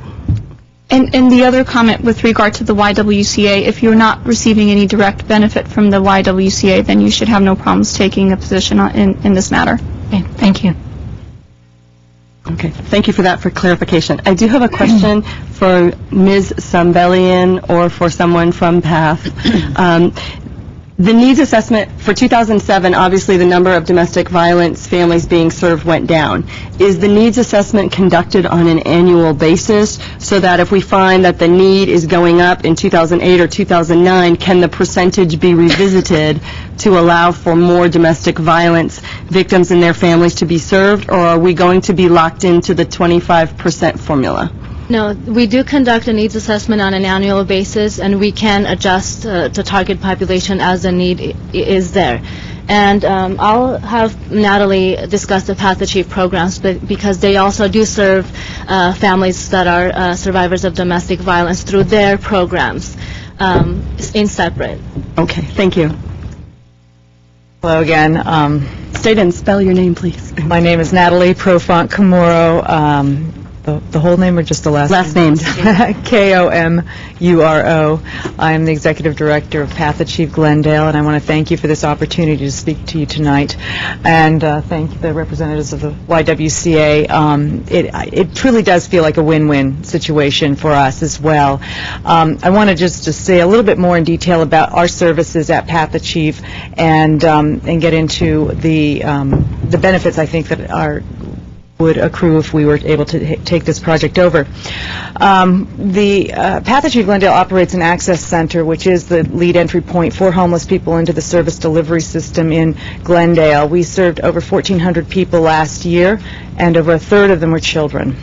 And the other comment with regard to the YWCA, if you're not receiving any direct benefit from the YWCA, then you should have no problems taking a position in this matter. Okay, thank you. Okay, thank you for that for clarification. I do have a question for Ms. Sambelian or for someone from PATH. The needs assessment for 2007, obviously the number of domestic violence families being served went down. Is the needs assessment conducted on an annual basis so that if we find that the need is going up in 2008 or 2009, can the percentage be revisited to allow for more domestic violence victims and their families to be served, or are we going to be locked into the 25% formula? No, we do conduct a needs assessment on an annual basis, and we can adjust the target population as the need is there. And I'll have Natalie discuss the Path Achieve programs, but because they also do serve families that are survivors of domestic violence through their programs in separate. Okay, thank you. Hello again. State and spell your name, please. My name is Natalie Profont-Camoro. the whole name or just the last name? Last name. Komuro. I am the Executive Director of Path Achieve Glendale, and I want to thank you for this opportunity to speak to you tonight, and thank the representatives of the YWCA. It truly does feel like a win-win situation for us as well. I want to just say a little bit more in detail about our services at Path Achieve and get into the benefits I think that would accrue if we were able to take this project over. The Path Achieve Glendale operates an access center, which is the lead entry point for homeless people into the service delivery system in Glendale. We served over 1,400 people last year, and over a third of them were children.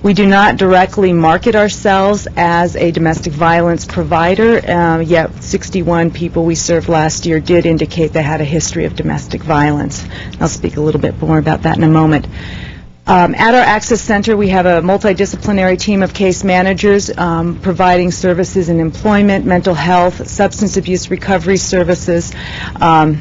We do not directly market ourselves as a domestic violence provider, yet 61 people we served last year did indicate they had a history of domestic violence. I'll speak a little bit more about that in a moment. At our Access Center, we have a multidisciplinary team of case managers providing services in employment, mental health, substance abuse recovery services, and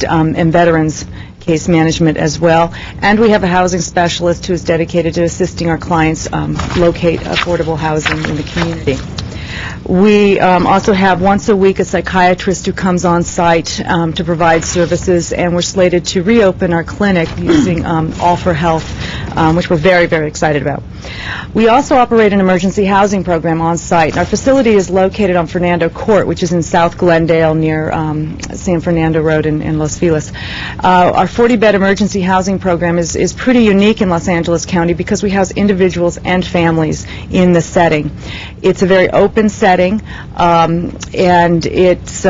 veterans case management as well. And we have a housing specialist who is dedicated to assisting our clients locate affordable housing in the community. We also have once a week a psychiatrist who comes on site to provide services, and we're slated to reopen our clinic using All for Health, which we're very, very excited about. We also operate an emergency housing program on site. Our facility is located on Fernando Court, which is in South Glendale near San Fernando Road in Los Feliz. Our 40-bed emergency housing program is pretty unique in Los Angeles County because we house individuals and families in the setting. It's a very open setting, and it's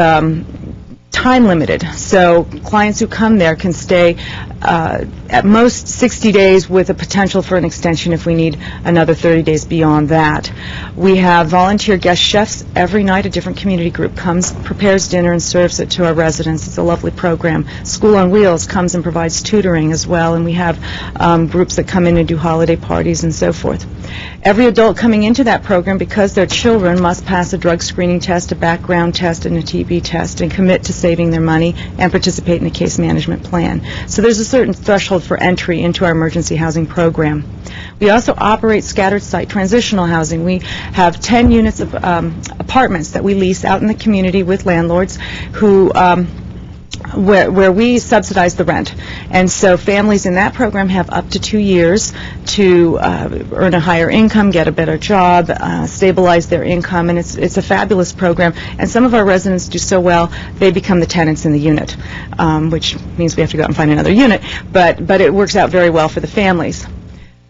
time limited. So clients who come there can stay at most 60 days with a potential for an extension if we need another 30 days beyond that. We have volunteer guest chefs every night. A different community group comes, prepares dinner, and serves it to our residents. It's a lovely program. School on Wheels comes and provides tutoring as well, and we have groups that come in and do holiday parties and so forth. Every adult coming into that program, because they're children, must pass a drug screening test, a background test, and a TB test, and commit to saving their money and participate in the case management plan. So there's a certain threshold for entry into our emergency housing program. We also operate scattered site transitional housing. We have 10 units of apartments that we lease out in the community with landlords who where we subsidize the rent. And so families in that program have up to 2 years to earn a higher income, get a better job, stabilize their income, and it's a fabulous program. And some of our residents do so well, they become the tenants in the unit, which means we have to go out and find another unit, but it works out very well for the families.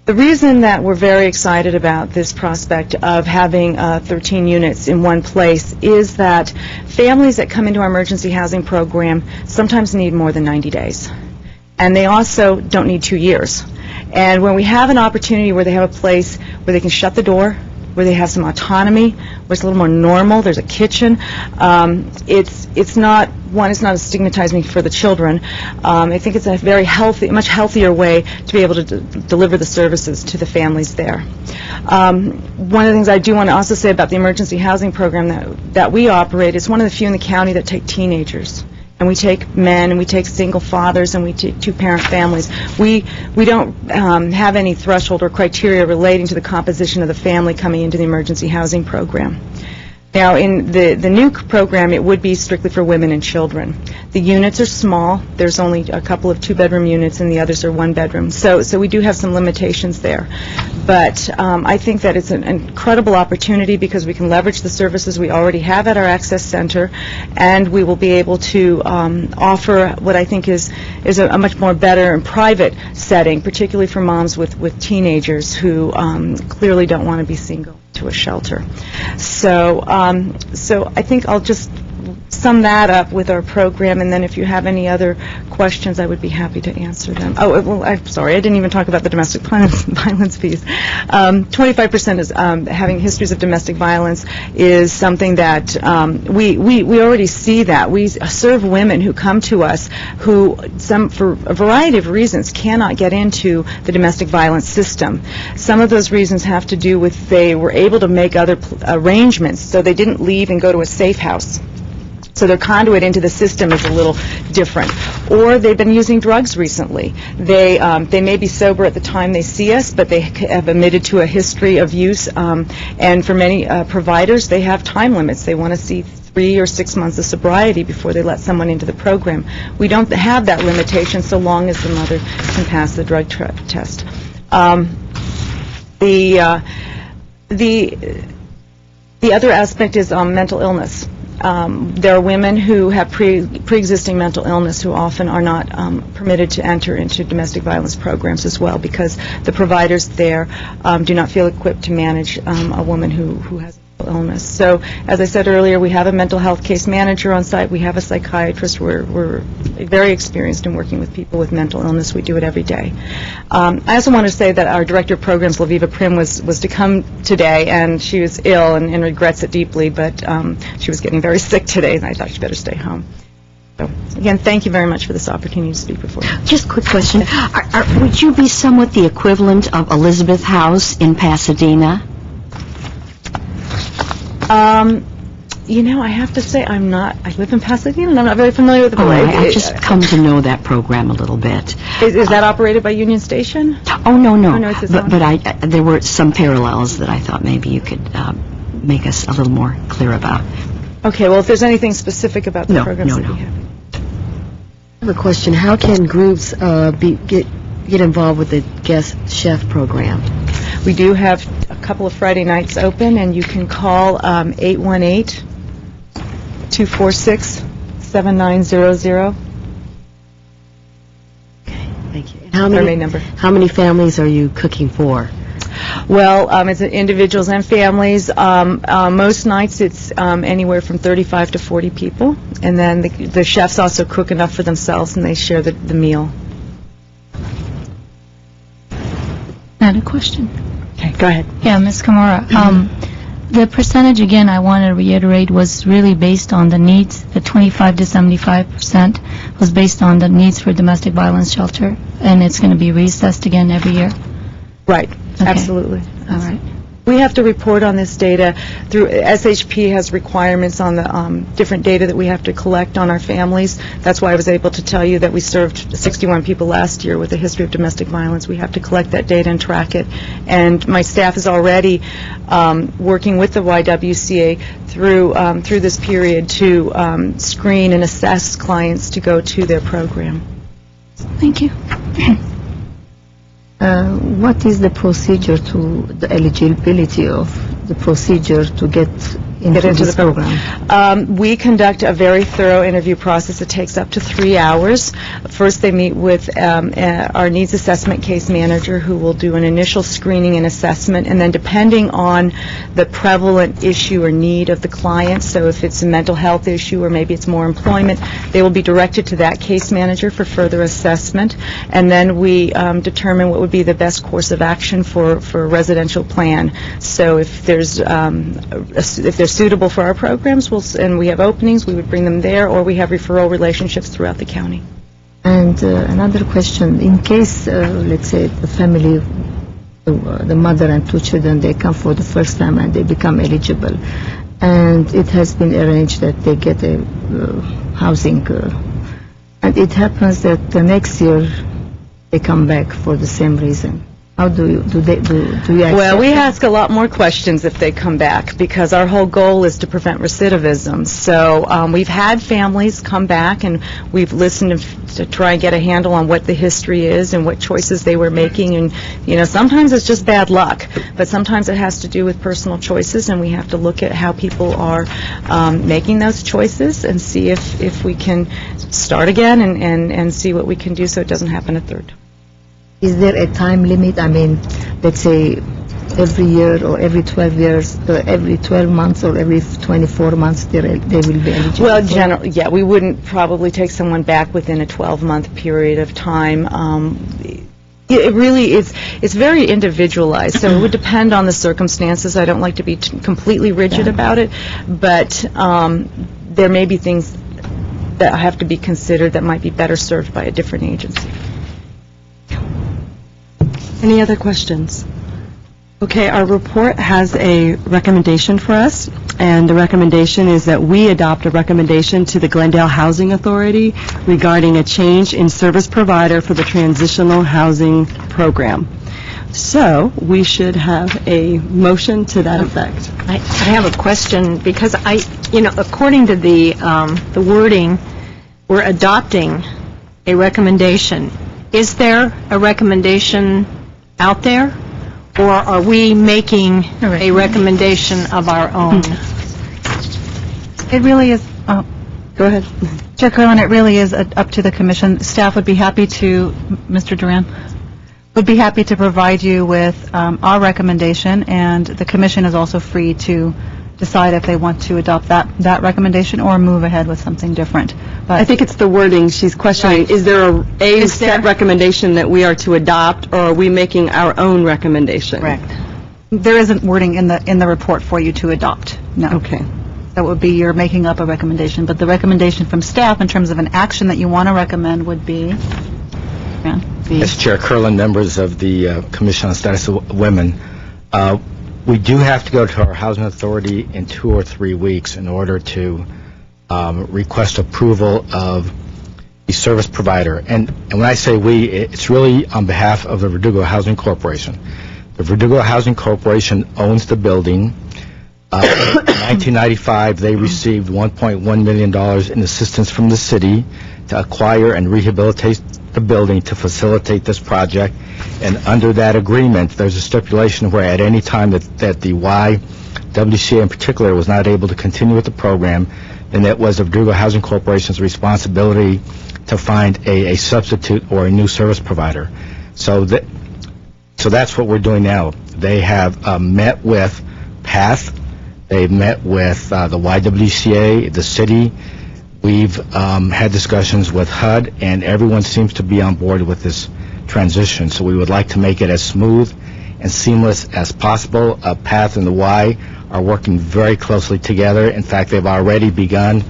The reason that we're very excited about this prospect of having 13 units in one place is that families that come into our emergency housing program sometimes need more than 90 days. And they also don't need 2 years. And when we have an opportunity where they have a place where they can shut the door, where they have some autonomy, where it's a little more normal, there's a kitchen, it's not as stigmatizing for the children. I think it's a very healthy, much healthier way to be able to deliver the services to the families there. One of the things I do want to also say about the emergency housing program that we operate, it's one of the few in the county that take teenagers. And we take men, and we take single fathers, and we take two-parent families. We don't have any threshold or criteria relating to the composition of the family coming into the emergency housing program. Now, in the new program, it would be strictly for women and children. The units are small. There's only a couple of two-bedroom units, and the others are one-bedroom. So we do have some limitations there. But I think that it's an incredible opportunity because we can leverage the services we already have at our Access Center, and we will be able to offer what I think is a much more better and private setting, particularly for moms with teenagers who clearly don't want to be single to a shelter. So I think I'll just sum that up with our program, and then if you have any other questions, I would be happy to answer them. Oh, well, I'm sorry, I didn't even talk about the domestic violence piece. 25% is having histories of domestic violence is something that we already see that. We serve women who come to us who, for a variety of reasons, cannot get into the domestic violence system. Some of those reasons have to do with they were able to make other arrangements, so they didn't leave and go to a safe house. So their conduit into the system is a little different. Or they've been using drugs recently. They may be sober at the time they see us, but they have admitted to a history of use. And for many providers, they have time limits. They want to see 3 or 6 months of sobriety before they let someone into the program. We don't have that limitation so long as the mother can pass the drug test. The other aspect is mental illness. There are women who have pre-existing mental illness who often are not permitted to enter into domestic violence programs as well, because the providers there do not feel equipped to manage a woman who has mental illness. So, as I said earlier, we have a mental health case manager on site. We have a psychiatrist. We're very experienced in working with people with mental illness. We do it every day. I also want to say that our director of programs, Laviva Prim, was to come today, and she was ill and regrets it deeply, but she was getting very sick today, and I thought she'd better stay home. So, again, thank you very much for this opportunity to speak before you. Just a quick question. Would you be somewhat the equivalent of Elizabeth House in Pasadena? I have to say I'm not. I live in Pasadena, and I'm not very familiar with the I just come to know that program a little bit. Is that operated by Union Station? Oh, no. It's its own. But there were some parallels that I thought maybe you could make us a little more clear about. Okay, well, if there's anything specific about the programs that we have. I have a question. How can groups get involved with the guest chef program? We do have a couple of Friday nights open, and you can call 818-246-7900. Okay, thank you. Our main number. How many families are you cooking for? Well, it's individuals and families. Most nights it's anywhere from 35 to 40 people, and then the chefs also cook enough for themselves, and they share the meal. I had a question. Okay, go ahead. Yeah, Ms. Kamara. The percentage, again, I want to reiterate, was really based on the needs. The 25 to 75% was based on the needs for domestic violence shelter, and it's going to be reassessed again every year? Right, okay. Absolutely. All right. We have to report on this data through SHP has requirements on the different data that we have to collect on our families. That's why I was able to tell you that we served 61 people last year with a history of domestic violence. We have to collect that data and track it. And my staff is already working with the YWCA through this period to screen and assess clients to go to their program. Thank you. What is the procedure to the eligibility of the procedure to get into this program? We conduct a very thorough interview process. It takes up to 3 hours. First, they meet with our needs assessment case manager, who will do an initial screening and assessment, and then depending on the prevalent issue or need of the client, so if it's a mental health issue or maybe it's more employment, they will be directed to that case manager for further assessment, and then we determine what would be the best course of action for a residential plan. So if there's suitable for our programs, and we have openings, we would bring them there, or we have referral relationships throughout the county. And another question, in case, let's say, the family, the mother and 2 children, they come for the first time and they become eligible, and it has been arranged that they get a housing, and it happens that the next year they come back for the same reason. How do you accept Well, we ask a lot more questions if they come back, because our whole goal is to prevent recidivism. So we've had families come back, and we've listened to try and get a handle on what the history is and what choices they were making. And, sometimes it's just bad luck, but sometimes it has to do with personal choices, and we have to look at how people are making those choices and see if we can start again and see what we can do so it doesn't happen a third time. Is there a time limit? I mean, let's say every year or every 12 years, every 12 months or every 24 months they will be eligible? Well, generally, yeah, we wouldn't probably take someone back within a 12-month period of time. It really is, it's very individualized, so it would depend on the circumstances. I don't like to be completely rigid about it, but there may be things that have to be considered that might be better served by a different agency. Any other questions? Okay, our report has a recommendation for us, and the recommendation is that we adopt a recommendation to the Glendale Housing Authority regarding a change in service provider for the transitional housing program. So, we should have a motion to that effect. I have a question, because according to the wording, we're adopting a recommendation. Is there a recommendation out there, or are we making a recommendation of our own? It really is, go ahead. Chair Carlin, it really is up to the commission. Staff would be happy to, Mr. Duran, would be happy to provide you with our recommendation, and the commission is also free to decide if they want to adopt that recommendation or move ahead with something different. But I think it's the wording she's questioning. Right. Is there a set recommendation that we are to adopt, or are we making our own recommendation? Correct. There isn't wording in the report for you to adopt, no. Okay. That would be you're making up a recommendation, but the recommendation from staff in terms of an action that you want to recommend would be, As Chair Curlin, members of the Commission on Status of Women, we do have to go to our housing authority in 2 or 3 weeks in order to request approval of the service provider. And when I say we, it's really on behalf of the Verdugo Housing Corporation. The Verdugo Housing Corporation owns the building. In 1995, they received $1.1 million in assistance from the city to acquire and rehabilitate the building to facilitate this project. And under that agreement, there's a stipulation where at any time that the YWCA in particular was not able to continue with the program, and it was the Verdugo Housing Corporation's responsibility to find a substitute or a new service provider. So that's what we're doing now. They have met with PATH, they've met with the YWCA, the city. We've had discussions with HUD, and everyone seems to be on board with this transition. So we would like to make it as smooth and seamless as possible. PATH and the Y are working very closely together. In fact, they've already begun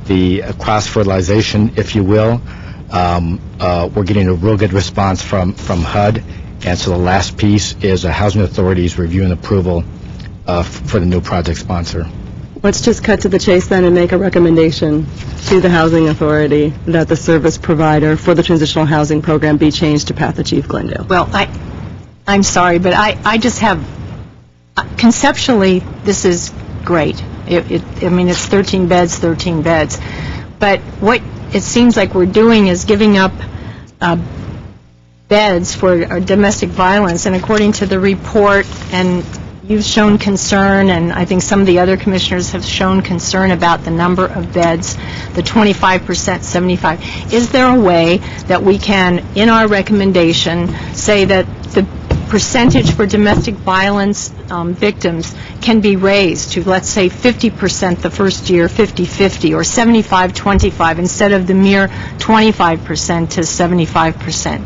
the cross-fertilization, if you will. We're getting a real good response from HUD. And so the last piece is a housing authority's review and approval for the new project sponsor. Let's just cut to the chase then and make a recommendation to the housing authority that the service provider for the transitional housing program be changed to PATH Achieve Glendale. Well, I'm sorry, but I just have, conceptually, this is great. I mean, it's 13 beds, 13 beds. But what it seems like we're doing is giving up beds for domestic violence, and according to the report, and you've shown concern, and I think some of the other commissioners have shown concern about the number of beds, the 25%, 75. Is there a way that we can, in our recommendation, say that the percentage for domestic violence victims can be raised to, let's say, 50% the first year, 50-50, or 75-25, instead of the mere 25% to 75%?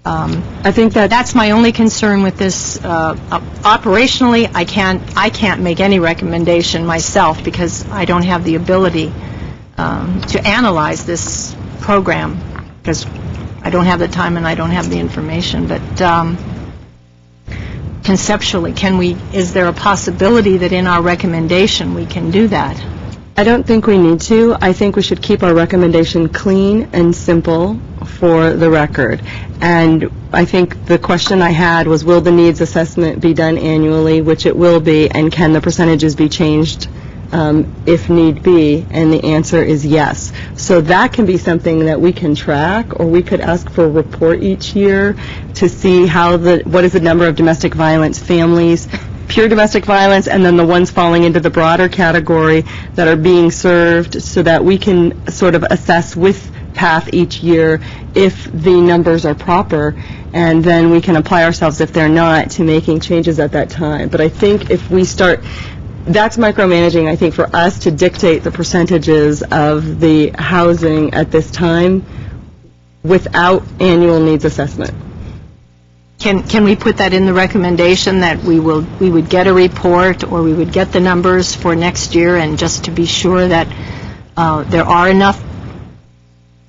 I think that's my only concern with this. Operationally, I can't make any recommendation myself because I don't have the ability to analyze this program because I don't have the time and I don't have the information. But conceptually, is there a possibility that in our recommendation we can do that? I don't think we need to. I think we should keep our recommendation clean and simple for the record. And I think the question I had was, will the needs assessment be done annually, which it will be, and can the percentages be changed if need be? And the answer is yes. So that can be something that we can track, or we could ask for a report each year to see what is the number of domestic violence families, pure domestic violence, and then the ones falling into the broader category that are being served, so that we can sort of assess with PATH each year if the numbers are proper, and then we can apply ourselves, if they're not, to making changes at that time. But I think if we start, that's micromanaging, I think, for us to dictate the percentages of the housing at this time without annual needs assessment. Can we put that in the recommendation that we would get a report, or we would get the numbers for next year, and just to be sure that there are enough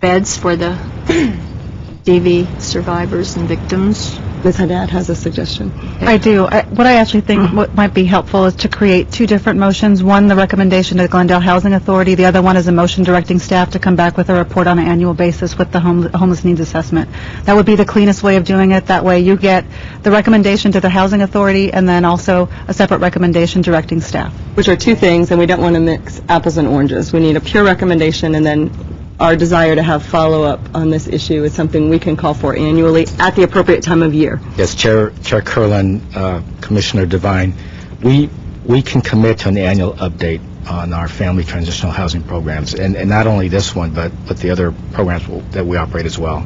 beds for the DV survivors and victims? Ms. Haddad has a suggestion. I do. What I actually think what might be helpful is to create two different motions. One, the recommendation to the Glendale Housing Authority. The other one is a motion directing staff to come back with a report on an annual basis with the homeless needs assessment. That would be the cleanest way of doing it. That way you get the recommendation to the Housing Authority and then also a separate recommendation directing staff. Which are two things, and we don't want to mix apples and oranges. We need a pure recommendation, and then our desire to have follow-up on this issue is something we can call for annually at the appropriate time of year. Yes, Chair Kerlin, Commissioner Devine, we can commit to an annual update on our family transitional housing programs, and not only this one, but the other programs that we operate as well.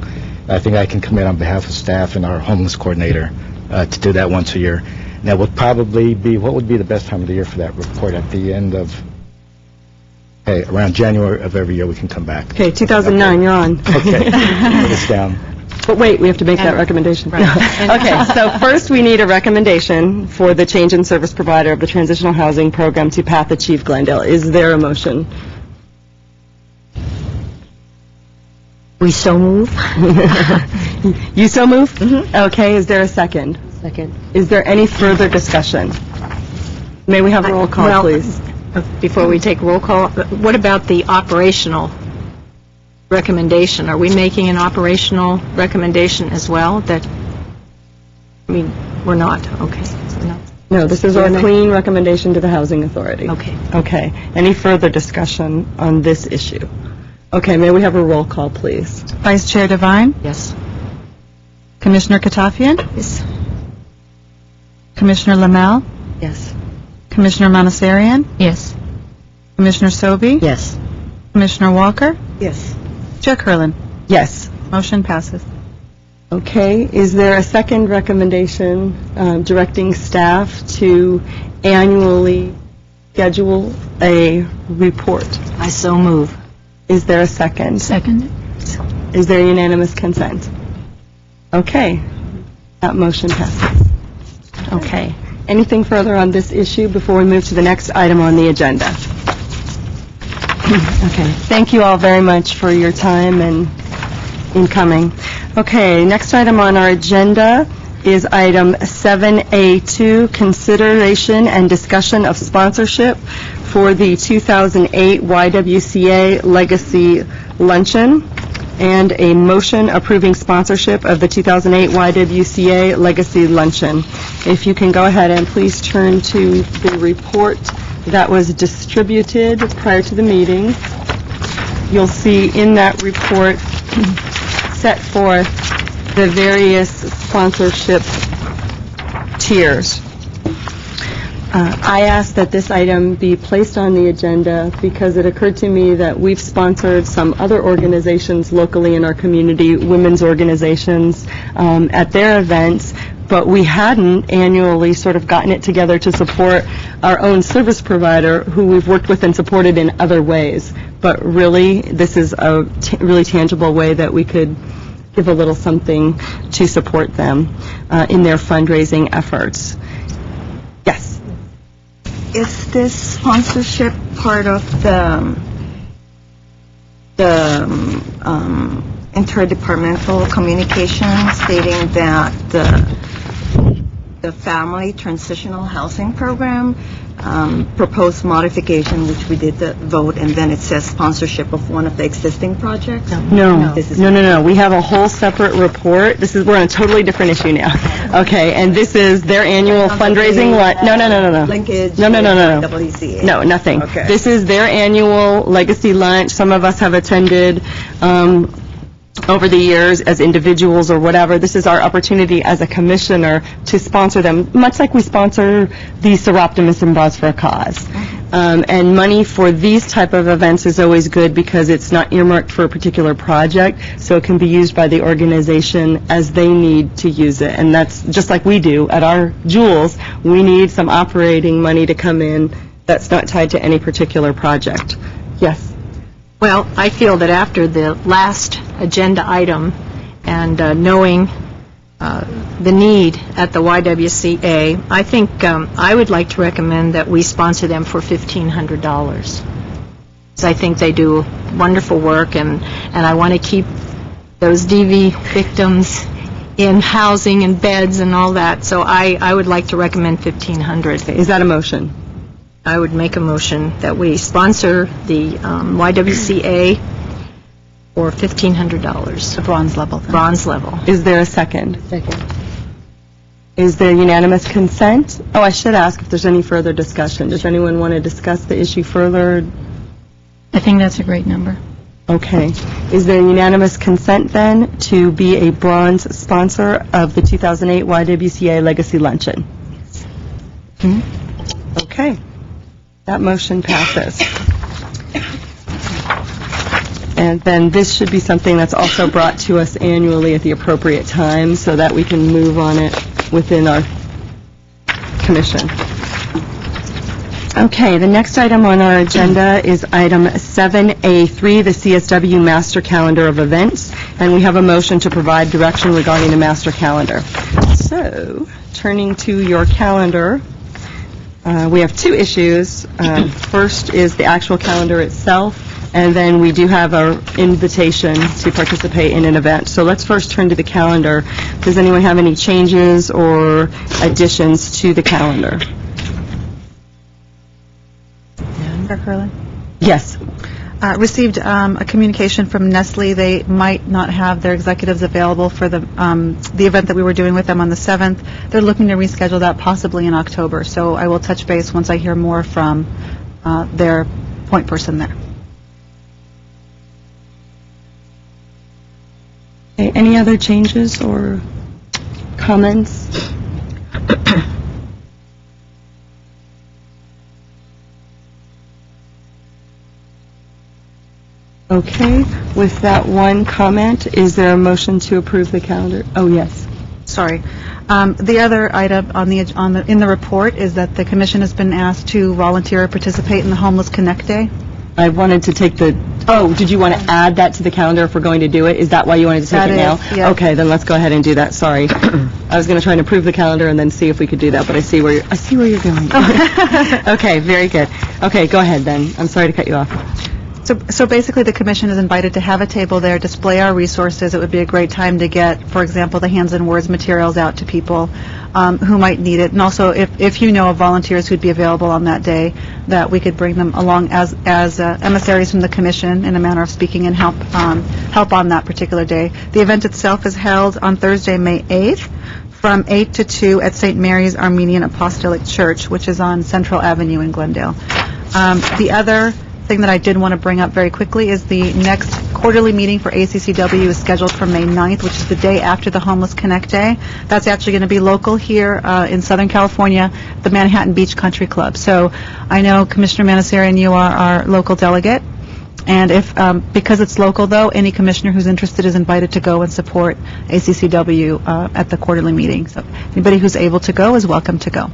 I think I can commit on behalf of staff and our homeless coordinator to do that once a year. And that would probably be, what would be the best time of the year for that report? At the end of, around January of every year we can come back. Okay, 2009, you're on. Okay, put this down. But wait, we have to make that recommendation. Okay, so first we need a recommendation for the change in service provider of the transitional housing program to Path Achieve Glendale. Is there a motion? We so move. You so move? Mm-hmm. Okay, is there a second? Second. Is there any further discussion? May we have a roll call, please? Before we take roll call, what about the operational recommendation? Are we making an operational recommendation as well? We're not. Okay. So no, this is our clean recommendation to the Housing Authority. Okay. Okay. Any further discussion on this issue? Okay, may we have a roll call, please? Vice Chair Devine? Yes. Commissioner Katafian? Yes. Commissioner Lamel? Yes. Commissioner Manasarian? Yes. Commissioner Sobey? Yes. Commissioner Walker? Yes. Chair Kerlin? Yes. Motion passes. Okay, is there a second recommendation directing staff to annually schedule a report? I so move. Is there a second? Second. Is there unanimous consent? Okay, that motion passes. Okay, anything further on this issue before we move to the next item on the agenda? Okay, thank you all very much for your time and in coming. Okay, next item on our agenda is item 7A2, consideration and discussion of sponsorship for the 2008 YWCA Legacy Luncheon, and a motion approving sponsorship of the 2008 YWCA Legacy Luncheon. If you can go ahead and please turn to the report that was distributed prior to the meeting. You'll see in that report set forth the various sponsorship tiers. I asked that this item be placed on the agenda because it occurred to me that we've sponsored some other organizations locally in our community, women's organizations, at their events, but we hadn't annually sort of gotten it together to support our own service provider who we've worked with and supported in other ways. But really, this is a really tangible way that we could give a little something to support them in their fundraising efforts. Yes? Is this sponsorship part of the interdepartmental communication stating that the family transitional housing program proposed modification, which we did the vote, and then it says sponsorship of one of the existing projects? No. We have a whole separate report. We're on a totally different issue now. Okay, and this is their annual fundraising. No. Linkage. No. WCA. No, nothing. Okay. This is their annual legacy lunch. Some of us have attended over the years as individuals or whatever. This is our opportunity as a commissioner to sponsor them, much like we sponsor the Seroptimus and Bras for a Cause. And money for these type of events is always good because it's not earmarked for a particular project, so it can be used by the organization as they need to use it. And that's just like we do at our Jewels. We need some operating money to come in that's not tied to any particular project. Yes? Well, I feel that after the last agenda item and knowing the need at the YWCA, I think I would like to recommend that we sponsor them for $1,500. So I think they do wonderful work, and I want to keep those DV victims in housing and beds and all that. So I would like to recommend $1,500. Is that a motion? I would make a motion that we sponsor the YWCA for $1,500. The bronze level. Bronze level. Is there a second? Second. Is there unanimous consent? Oh, I should ask if there's any further discussion. Does anyone want to discuss the issue further? I think that's a great number. Okay. Is there unanimous consent then to be a bronze sponsor of the 2008 YWCA Legacy Luncheon? Okay. That motion passes. And then this should be something that's also brought to us annually at the appropriate time so that we can move on it within our commission. Okay, the next item on our agenda is item 7A3, the CSW Master Calendar of Events, and we have a motion to provide direction regarding the master calendar. So, turning to your calendar, we have two issues. First is the actual calendar itself, and then we do have our invitation to participate in an event. So let's first turn to the calendar. Does anyone have any changes or additions to the calendar? Dr. Curlin? Yes. Received a communication from Nestle. They might not have their executives available for the event that we were doing with them on the 7th. They're looking to reschedule that possibly in October. So I will touch base once I hear more from their point person there. Okay, any other changes or comments? Okay, with that one comment, is there a motion to approve the calendar? Oh, yes. Sorry. The other item in the report is that the commission has been asked to volunteer or participate in the Homeless Connect Day. I wanted to take did you want to add that to the calendar if we're going to do it? Is that why you wanted to take it now? Yeah. Okay, then let's go ahead and do that. Sorry. I was going to try and approve the calendar and then see if we could do that, but I see where you're going. Okay, very good. Okay, go ahead then. I'm sorry to cut you off. So basically, the commission is invited to have a table there, display our resources. It would be a great time to get, for example, the Hands and Words materials out to people who might need it. And also, if you know of volunteers who'd be available on that day, that we could bring them along as emissaries from the commission, in a manner of speaking, and help on that particular day. The event itself is held on Thursday, May 8th, from 8 to 2 at St. Mary's Armenian Apostolic Church, which is on Central Avenue in Glendale. The other thing that I did want to bring up very quickly is the next quarterly meeting for ACCW is scheduled for May 9th, which is the day after the Homeless Connect Day. That's actually going to be local here in Southern California, the Manhattan Beach Country Club. So I know Commissioner Manasarian, you are our local delegate. And because it's local, though, any commissioner who's interested is invited to go and support ACCW at the quarterly meeting. So anybody who's able to go is welcome to go.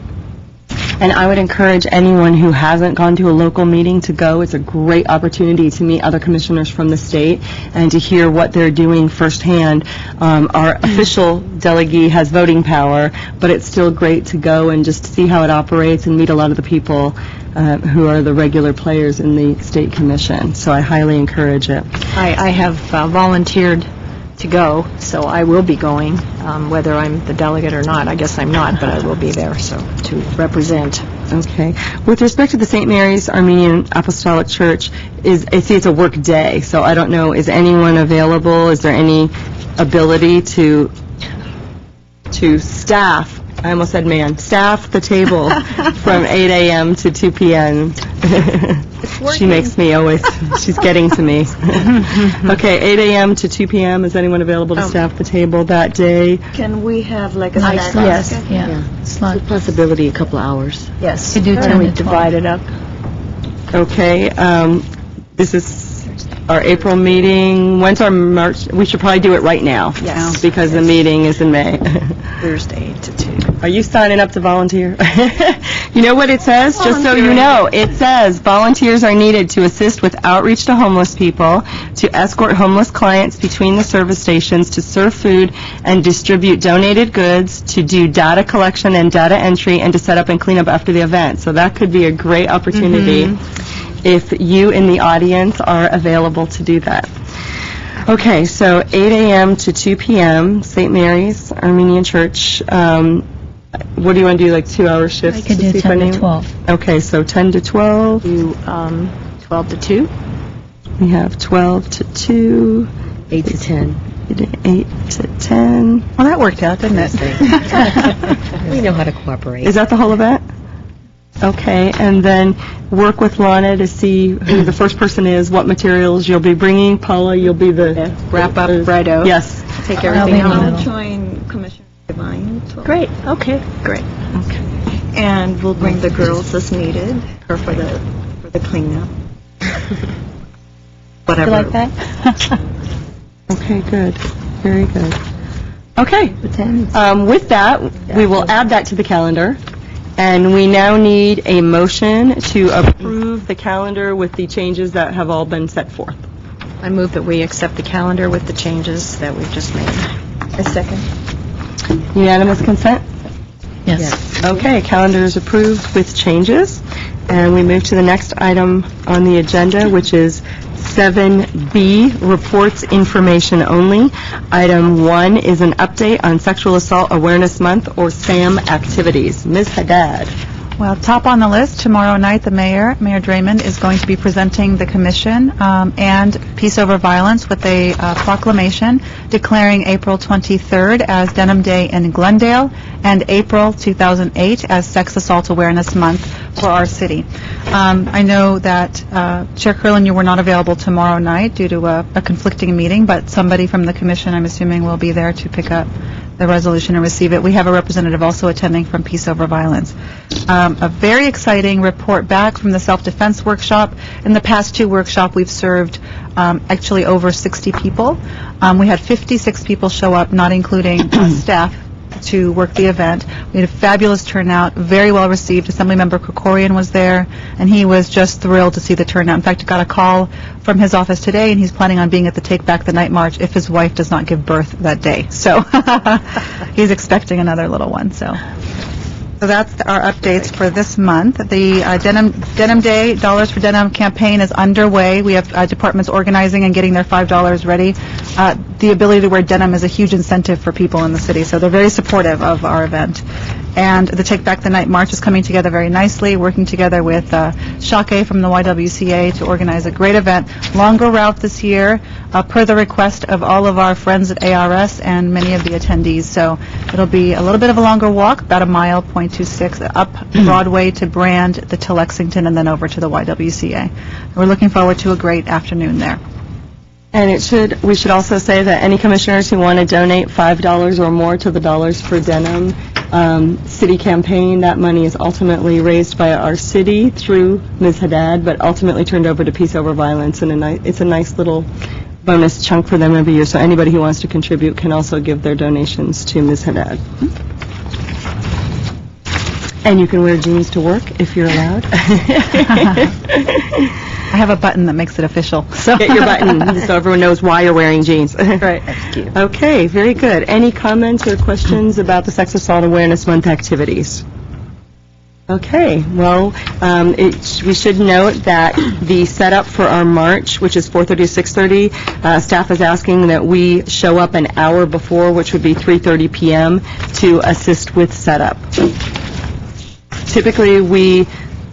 And I would encourage anyone who hasn't gone to a local meeting to go. It's a great opportunity to meet other commissioners from the state and to hear what they're doing firsthand. Our official delegee has voting power, but it's still great to go and just see how it operates and meet a lot of the people who are the regular players in the state commission. So I highly encourage it. I have volunteered to go, so I will be going, whether I'm the delegate or not. I guess I'm not, but I will be there to represent. Okay. With respect to the St. Mary's Armenian Apostolic Church, it's a work day, so I don't know, is anyone available? Is there any ability to staff, I almost said staff the table from 8 a.m. to 2 p.m.? She makes me she's getting to me. Okay, 8 a.m. to 2 p.m. Is anyone available to staff the table that day? Can we have like a Yes. Yeah. It's a possibility, a couple hours. Yes. Can we divide it up? Okay, this is our April meeting. When's our March? We should probably do it right now. Yes. Because the meeting is in May. Thursday 8 to 2. Are you signing up to volunteer? You know what it says? Just so you know, it says volunteers are needed to assist with outreach to homeless people, to escort homeless clients between the service stations, to serve food and distribute donated goods, to do data collection and data entry, and to set up and clean up after the event. So that could be a great opportunity if you in the audience are available to do that. Okay, so 8 a.m. to 2 p.m., St. Mary's Armenian Church. What do you want to do, like 2-hour shifts? I could do 10 to 12. Okay, so 10 to 12. Do 12 to 2. We have 12 to 2. 8 to 10. 8 to 10. Well, that worked out, didn't it? We know how to cooperate. Is that the whole event? Okay, and then work with Lana to see who the first person is, what materials you'll be bringing. Paula, you'll be the Wrap up, righto. Yes. Take everything I'll be in the out. middle. Join Commissioner Devine. Great, okay, great. And we'll bring the girls as needed, or for the cleanup. Whatever. You like that? Okay, good. Very good. Okay. With that, we will add that to the calendar. And we now need a motion to approve the calendar with the changes that have all been set forth. I move that we accept the calendar with the changes that we've just made. A second. Unanimous consent? Yes. Okay, calendar is approved with changes. And we move to the next item on the agenda, which is 7B, reports information only. Item 1 is an update on Sexual Assault Awareness Month, or SAM, activities. Ms. Haddad. Well, top on the list, tomorrow night, the Mayor Draymond, is going to be presenting the Commission and Peace Over Violence with a proclamation declaring April 23rd as Denim Day in Glendale and April 2008 as Sex Assault Awareness Month for our city. I know that Chair Curlin, you were not available tomorrow night due to a conflicting meeting, but somebody from the Commission, I'm assuming, will be there to pick up the resolution and receive it. We have a representative also attending from Peace Over Violence. A very exciting report back from the self-defense workshop. In the past 2 workshops, we've served actually over 60 people. We had 56 people show up, not including staff, to work the event. We had a fabulous turnout, very well received. Assemblymember Krikorian was there, and he was just thrilled to see the turnout. In fact, I got a call from his office today, and he's planning on being at the Take Back the Night March if his wife does not give birth that day. So he's expecting another little one. So that's our updates for this month. The Denim Day, Dollars for Denim campaign is underway. We have departments organizing and getting their $5 ready. The ability to wear denim is a huge incentive for people in the city, so they're very supportive of our event. And the Take Back the Night March is coming together very nicely, working together with Shake from the YWCA to organize a great event. Longer route this year, per the request of all of our friends at ARS and many of the attendees. So it'll be a little bit of a longer walk, about a mile, 0.26, up Broadway to Brand, to Lexington, and then over to the YWCA. We're looking forward to a great afternoon there. And we should also say that any commissioners who want to donate $5 or more to the Dollars for Denim city campaign, that money is ultimately raised by our city through Ms. Haddad, but ultimately turned over to Peace Over Violence, and it's a nice little bonus chunk for them every year. So anybody who wants to contribute can also give their donations to Ms. Haddad. And you can wear jeans to work if you're allowed. I have a button that makes it official. So get your button so everyone knows why you're wearing jeans. Right. Thank you. Okay, very good. Any comments or questions about the Sex Assault Awareness Month activities? Okay, well, we should note that the setup for our march, which is 4:30 to 6:30, staff is asking that we show up an hour before, which would be 3:30 p.m., to assist with setup. Typically, we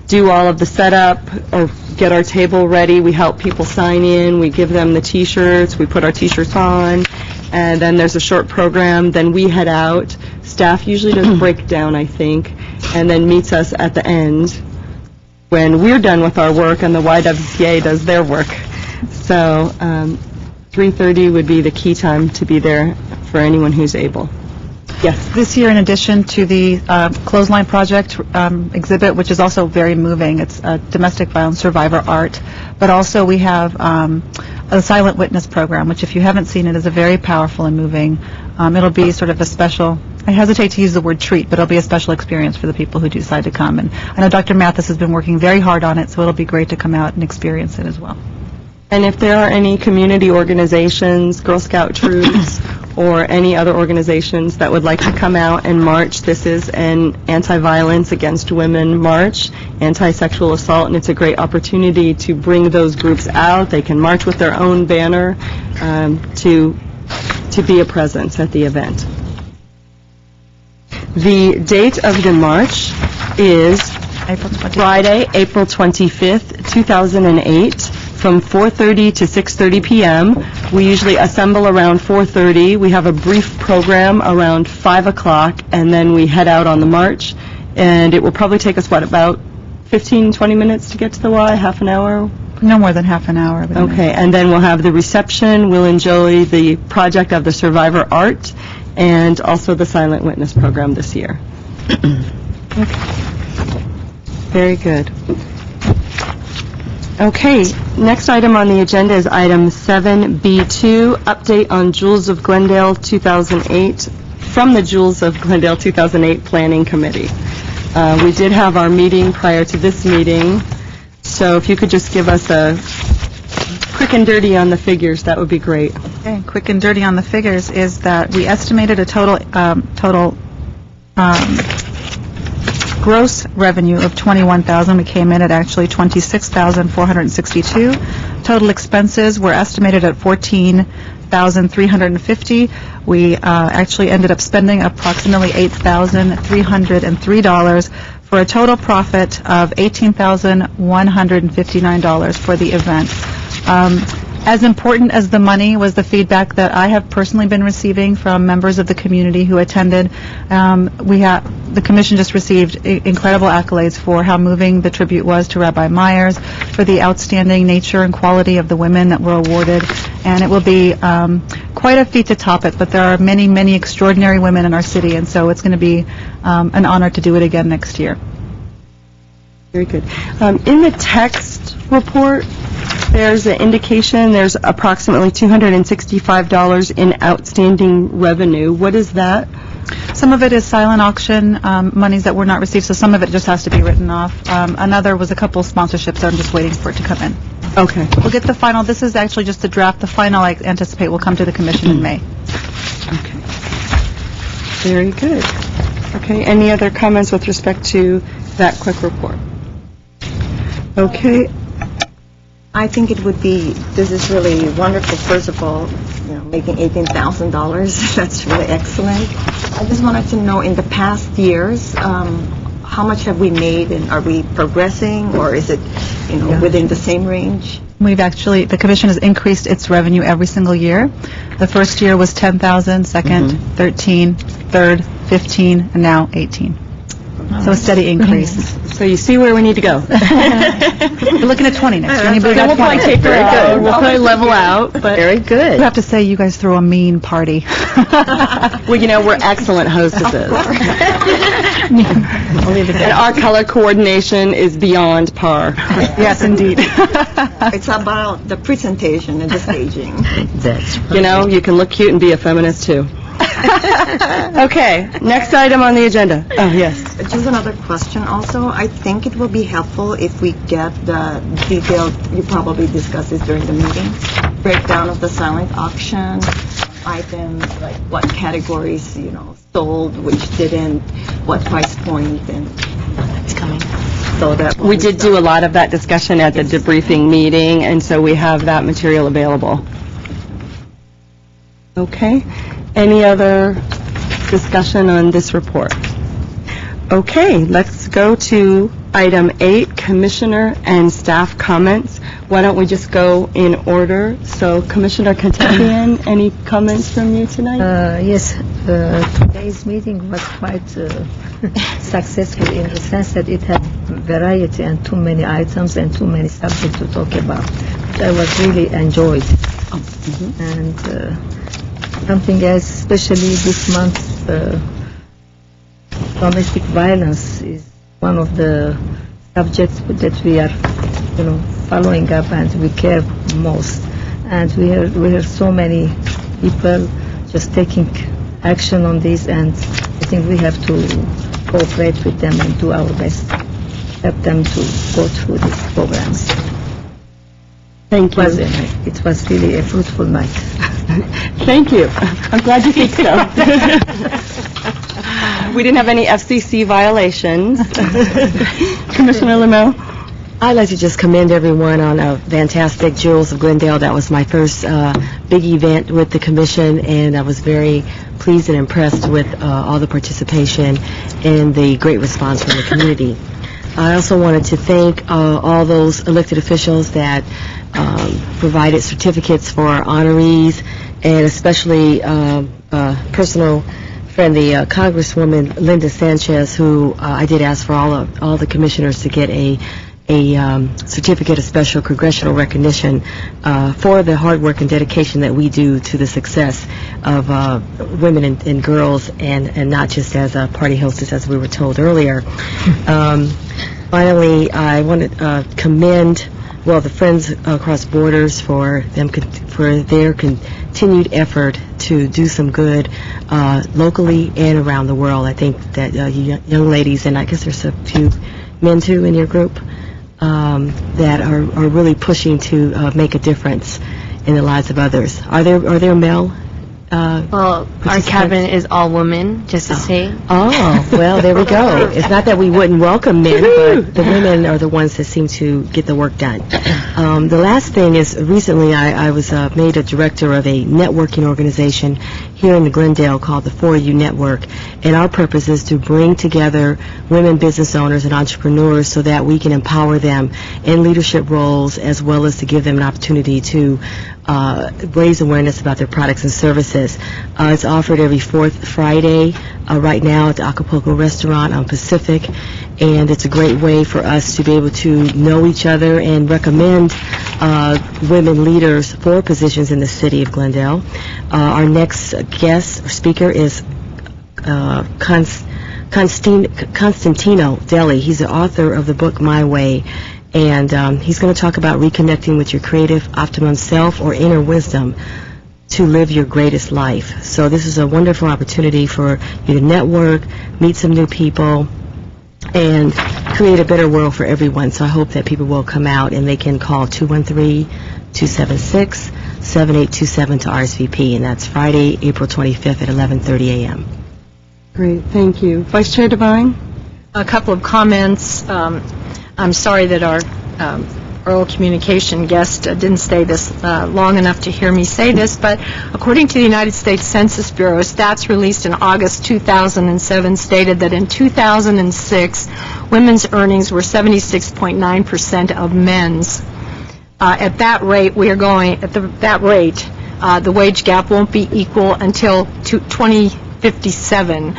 do all of the setup or get our table ready. We help people sign in. We give them the T-shirts. We put our T-shirts on. And then there's a short program. Then we head out. Staff usually does a breakdown, I think, and then meets us at the end when we're done with our work and the YWCA does their work. So 3:30 would be the key time to be there for anyone who's able. Yes. This year, in addition to the Clothesline Project exhibit, which is also very moving, it's domestic violence survivor art, but also we have a silent witness program, which if you haven't seen it is a very powerful and moving. It'll be sort of a special, I hesitate to use the word treat, but it'll be a special experience for the people who decide to come. And I know Dr. Mathis has been working very hard on it, so it'll be great to come out and experience it as well. And if there are any community organizations, Girl Scout troops, or any other organizations that would like to come out and march. This is an anti-violence against women march, anti-sexual assault, and it's a great opportunity to bring those groups out. They can march with their own banner to be a presence at the event. The date of the march is Friday, April 25th, 2008, from 4:30 to 6:30 p.m. We usually assemble around 4:30. We have a brief program around 5 o'clock, and then we head out on the march. And it will probably take us, about 15, 20 minutes to get to the Y, half an hour? No more than half an hour. Okay, and then we'll have the reception. We'll enjoy the project of the Survivor Art and also the Silent Witness program this year. Okay. Very good. Okay, next item on the agenda is item 7B2, update on Jewels of Glendale 2008, from the Jewels of Glendale 2008 Planning Committee. We did have our meeting prior to this meeting, so if you could just give us a quick and dirty on the figures, that would be great. Okay, quick and dirty on the figures is that we estimated a total gross revenue of $21,000. We came in at actually $26,462. Total expenses were estimated at $14,350. We actually ended up spending approximately $8,303 for a total profit of $18,159 for the event. As important as the money was the feedback that I have personally been receiving from members of the community who attended. The commission just received incredible accolades for how moving the tribute was to Rabbi Myers, for the outstanding nature and quality of the women that were awarded, and it will be quite a feat to top it, but there are many, many extraordinary women in our city, and so it's going to be an honor to do it again next year. Very good. In the text report, there's an indication there's approximately $265 in outstanding revenue. What is that? Some of it is silent auction monies that were not received, so some of it just has to be written off. Another was a couple sponsorships, so I'm just waiting for it to come in. Okay. We'll get the final. This is actually just the draft. The final, I anticipate, will come to the commission in May. Okay. Very good. Okay. Any other comments with respect to that quick report? Okay. I think it would be, this is really wonderful, first of all, making $18,000, that's really excellent. I just wanted to know, in the past years, how much have we made, and are we progressing, or is it, within the same range? We've actually, the commission has increased its revenue every single year. The first year was $10,000, second, 13, third, 15, and now 18. So a steady increase. So you see where we need to go. We're looking at 20 next year. We'll probably taper out. We'll probably level out. But very good. You have to say you guys throw a mean party. Well, we're excellent hostesses. And our color coordination is beyond par. Yes, indeed. It's about the presentation and the staging. That's right. You can look cute and be a feminist, too. Okay, next item on the agenda. Oh, yes. Just another question also. I think it will be helpful if we get the detailed, you probably discussed this during the meeting, breakdown of the silent auction items, like what categories, sold, which didn't, what price point, and it's coming. So that we did do a lot of that discussion at the debriefing meeting, and so we have that material available. Okay. Any other discussion on this report? Okay, let's go to item 8, Commissioner and staff comments. Why don't we just go in order? So, Commissioner Katapian, any comments from you tonight? Yes, today's meeting was quite successful in the sense that it had variety and too many items and too many subjects to talk about, which I was really enjoyed. And something else, especially this month, domestic violence is one of the subjects that we are, following up, and we care most. And we hear so many people just taking action on this, and I think we have to cooperate with them and do our best, help them to go through these programs. Thank you. It was really a fruitful night. Thank you. I'm glad you think so. We didn't have any FCC violations. Commissioner Lemel? I'd like to just commend everyone on a fantastic Jewels of Glendale. That was my first big event with the commission, and I was very pleased and impressed with all the participation and the great response from the community. I also wanted to thank all those elected officials that provided certificates for our honorees, and especially personal friend, the Congresswoman Linda Sanchez, who I did ask for all the commissioners to get a certificate of special congressional recognition for the hard work and dedication that we do to the success of women and girls, and not just as a party hostess, as we were told earlier. Finally, I want to commend the Friends Across Borders for their continued effort to do some good locally and around the world. I think that young ladies, and I guess there's a few men too in your group, that are really pushing to make a difference in the lives of others. Are there male? Well, our cabinet is all women, just to say. Oh, well, there we go. It's not that we wouldn't welcome men, but the women are the ones that seem to get the work done. The last thing is, recently I was made a director of a networking organization here in Glendale called the 4U Network, and our purpose is to bring together women business owners and entrepreneurs so that we can empower them in leadership roles, as well as to give them an opportunity to raise awareness about their products and services. It's offered every fourth Friday right now at the Acapulco Restaurant on Pacific, and it's a great way for us to be able to know each other and recommend women leaders for positions in the city of Glendale. Our next guest or speaker is Constantino Deli. He's the author of the book My Way, and he's going to talk about reconnecting with your creative optimum self or inner wisdom to live your greatest life. So this is a wonderful opportunity for you to network, meet some new people, and create a better world for everyone. So I hope that people will come out, and they can call 213-276-7827 to RSVP, and that's Friday, April 25th at 11:30 a.m. Great, thank you. Vice Chair Devine? A couple of comments. I'm sorry that our oral communication guest didn't stay this long enough to hear me say this, but according to the United States Census Bureau, stats released in August 2007 stated that in 2006, women's earnings were 76.9% of men's. At that rate, the wage gap won't be equal until 2057.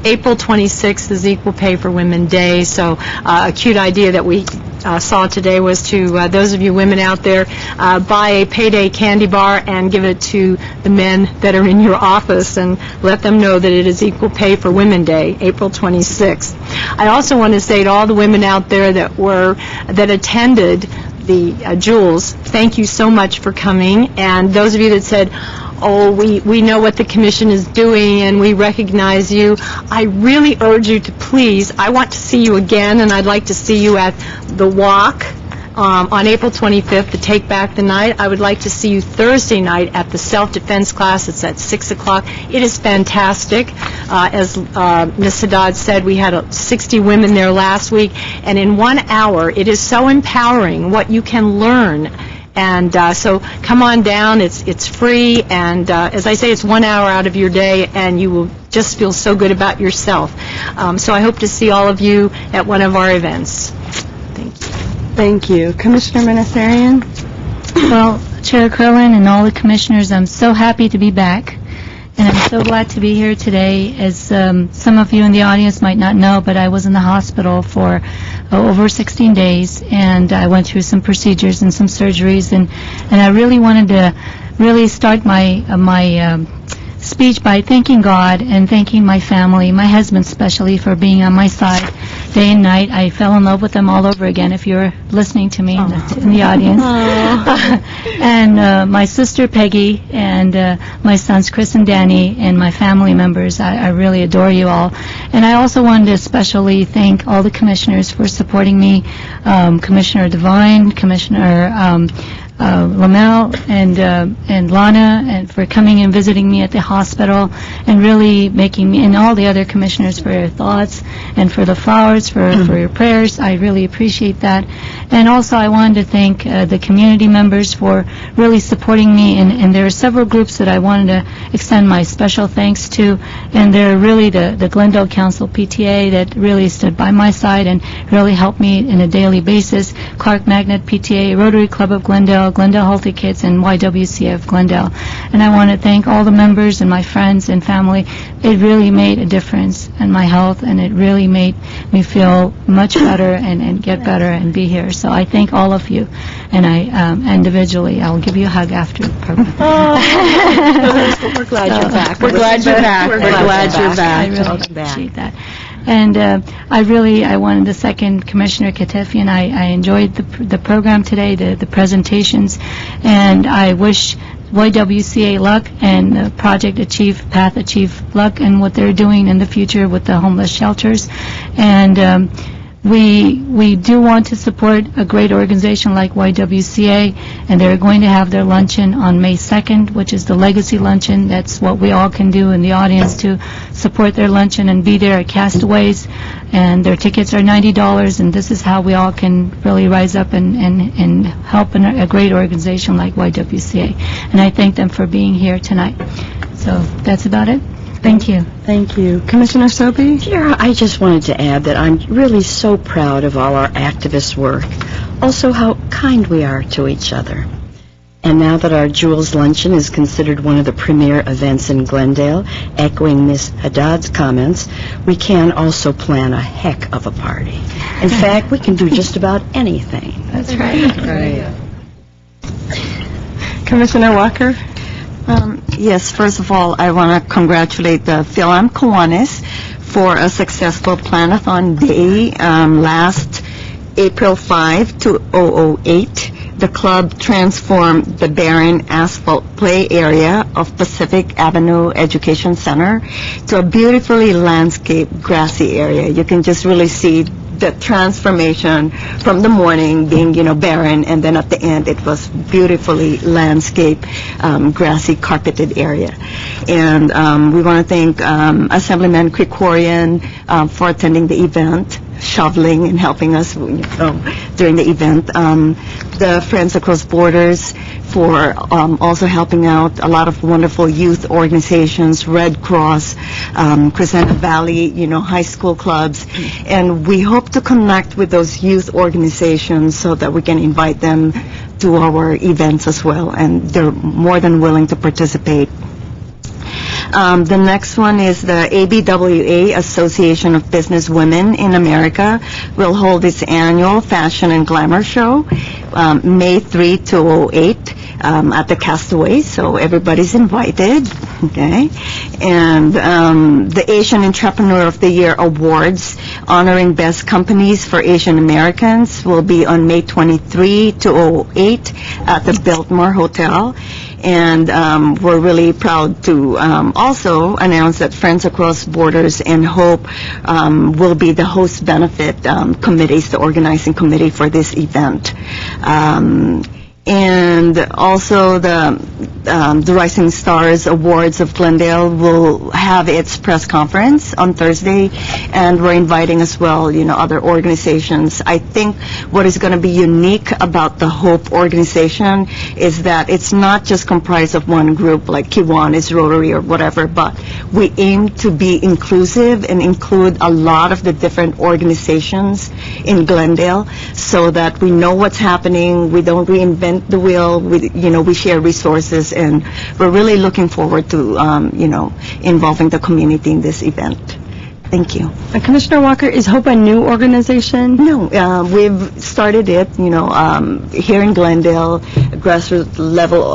April 26th is Equal Pay for Women Day, so a cute idea that we saw today was to, those of you women out there, buy a payday candy bar and give it to the men that are in your office and let them know that it is Equal Pay for Women Day, April 26th. I also want to say to all the women out there that attended the Jewels, thank you so much for coming, and those of you that said, oh, we know what the commission is doing and we recognize you, I really urge you to please, I want to see you again, and I'd like to see you at the walk on April 25th to Take Back the Night. I would like to see you Thursday night at the self-defense class. It's at 6 o'clock. It is fantastic. As Ms. Haddad said, we had 60 women there last week, and in 1 hour, it is so empowering what you can learn. And so come on down. It's free, and as I say, it's 1 hour out of your day, and you will just feel so good about yourself. So I hope to see all of you at one of our events. Thank you. Thank you. Commissioner Manasarian? Well, Chair Curlin and all the commissioners, I'm so happy to be back, and I'm so glad to be here today. As some of you in the audience might not know, but I was in the hospital for over 16 days, and I went through some procedures and some surgeries, and I really wanted to really start my speech by thanking God and thanking my family, my husband especially, for being on my side day and night. I fell in love with them all over again, if you're listening to me in the audience. And my sister Peggy, and my sons Chris and Danny, and my family members. I really adore you all. And I also wanted to especially thank all the commissioners for supporting me, Commissioner Devine, Commissioner Lamel and Lana, and for coming and visiting me at the hospital, and really making me, and all the other commissioners, for your thoughts and for the flowers, for your prayers. I really appreciate that. And also I wanted to thank the community members for really supporting me, and there are several groups that I wanted to extend my special thanks to, and they're really the Glendale Council PTA that really stood by my side and really helped me in a daily basis. Clark Magnet PTA, Rotary Club of Glendale, Glendale Healthy Kids, and YWCA of Glendale. And I want to thank all the members and my friends and family. It really made a difference in my health, and it really made me feel much better and get better and be here. So I thank all of you, and I individually, I'll give you a hug after the program. We're glad you're back. We're glad you're back. We're glad you're back. I really appreciate that. And I wanted to second Commissioner Katefian. I enjoyed the program today, the presentations, and I wish YWCA luck and the Project Path Achieve luck and what they're doing in the future with the homeless shelters. And we do want to support a great organization like YWCA, and they're going to have their luncheon on May 2nd, which is the Legacy Luncheon. That's what we all can do in the audience to support their luncheon and be there at Castaways. And their tickets are $90, and this is how we all can really rise up and help a great organization like YWCA. And I thank them for being here tonight. So that's about it. Thank you. Thank you. Commissioner Sobey? Sure, I just wanted to add that I'm really so proud of all our activist work, also how kind we are to each other. And now that our Jewels Luncheon is considered one of the premier events in Glendale, echoing Ms. Haddad's comments, we can also plan a heck of a party. In fact, we can do just about anything. That's right. Right. Commissioner Walker? Yes, first of all, I want to congratulate the Philam Kiwanis for a successful planathon day last April 5, 2008. The club transformed the barren asphalt play area of Pacific Avenue Education Center to a beautifully landscaped grassy area. You can just really see the transformation from the morning being, barren, and then at the end it was beautifully landscaped, grassy, carpeted area. And we want to thank Assemblyman Krikorian for attending the event, shoveling and helping us during the event. The Friends Across Borders for also helping out a lot of wonderful youth organizations, Red Cross, Crescenta Valley, high school clubs. And we hope to connect with those youth organizations so that we can invite them to our events as well. And they're more than willing to participate. The next one is the ABWA, Association of Business Women in America, will hold its annual Fashion and Glamour Show May 3, 2008 at the Castaway, so everybody's invited. Okay. And the Asian Entrepreneur of the Year Awards honoring best companies for Asian Americans will be on May 23, 2008 at the Biltmore Hotel. And we're really proud to also announce that Friends Across Borders and Hope will be the host benefit committees, the organizing committee for this event. And also the Rising Stars Awards of Glendale will have its press conference on Thursday, and we're inviting as well, other organizations. I think what is going to be unique about the Hope organization is that it's not just comprised of one group like Kiwanis, Rotary, or whatever, but we aim to be inclusive and include a lot of the different organizations in Glendale so that we know what's happening, we don't reinvent the wheel, we share resources, and we're really looking forward to, involving the community in this event. Thank you. Commissioner Walker, is Hope a new organization? No, we've started it, here in Glendale, grassroots level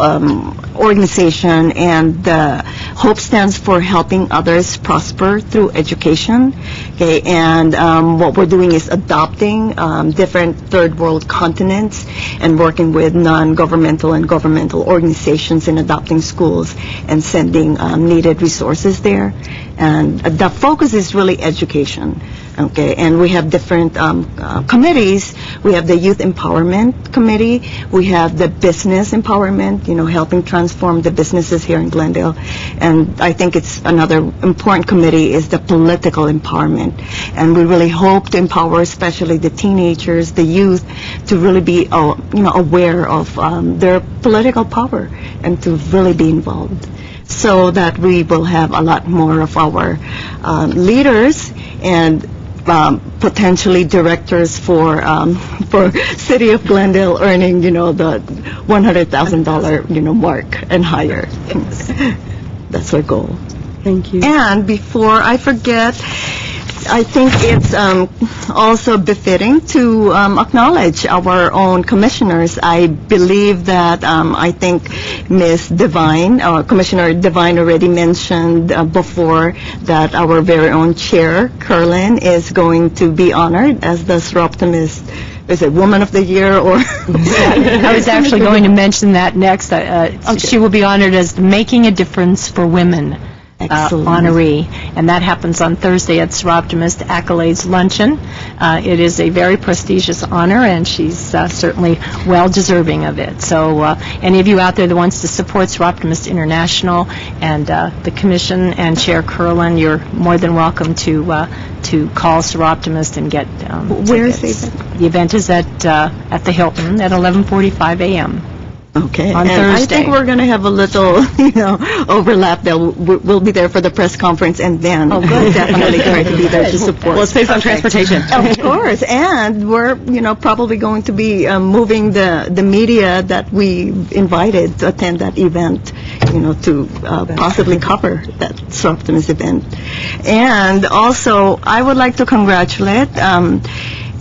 organization, and Hope stands for helping others prosper through education. Okay, and what we're doing is adopting different third world continents and working with non-governmental and governmental organizations in adopting schools and sending needed resources there. And the focus is really really education. Okay, and we have different committees. We have the Youth Empowerment Committee. We have the Business Empowerment, helping transform the businesses here in Glendale. And I think it's another important committee is the Political Empowerment. And we really hope to empower especially the teenagers, the youth, to really be, aware of their political power and to really be involved, so that we will have a lot more of our leaders and potentially directors for City of Glendale earning, the $100,000, mark and higher. That's our goal. Thank you. And before I forget, I think it's also befitting to acknowledge our own commissioners. I believe that I think Ms. Devine, Commissioner Devine already mentioned before that our very own chair, Curlin, is going to be honored as the Seroptimist. Is it Woman of the Year or? I was actually going to mention that next. She will be honored as Making a Difference for Women. Honoree, and that happens on Thursday at Seroptimist Accolades Luncheon. It is a very prestigious honor, and she's certainly well deserving of it. So any of you out there that wants to support Seroptimist International and the Commission and Chair Curlin, you're more than welcome to call Seroptimist and get Where is tickets. the event? The event is at the Hilton at 11:45 a.m. Okay, on and Thursday. I think we're going to have a little, overlap. We'll be there for the press conference, and then definitely try to be there to support. Well, let's save some transportation. Of course, and we're, probably going to be moving the media that we invited to attend that event, to possibly cover that Seroptimist event. And also, I would like to congratulate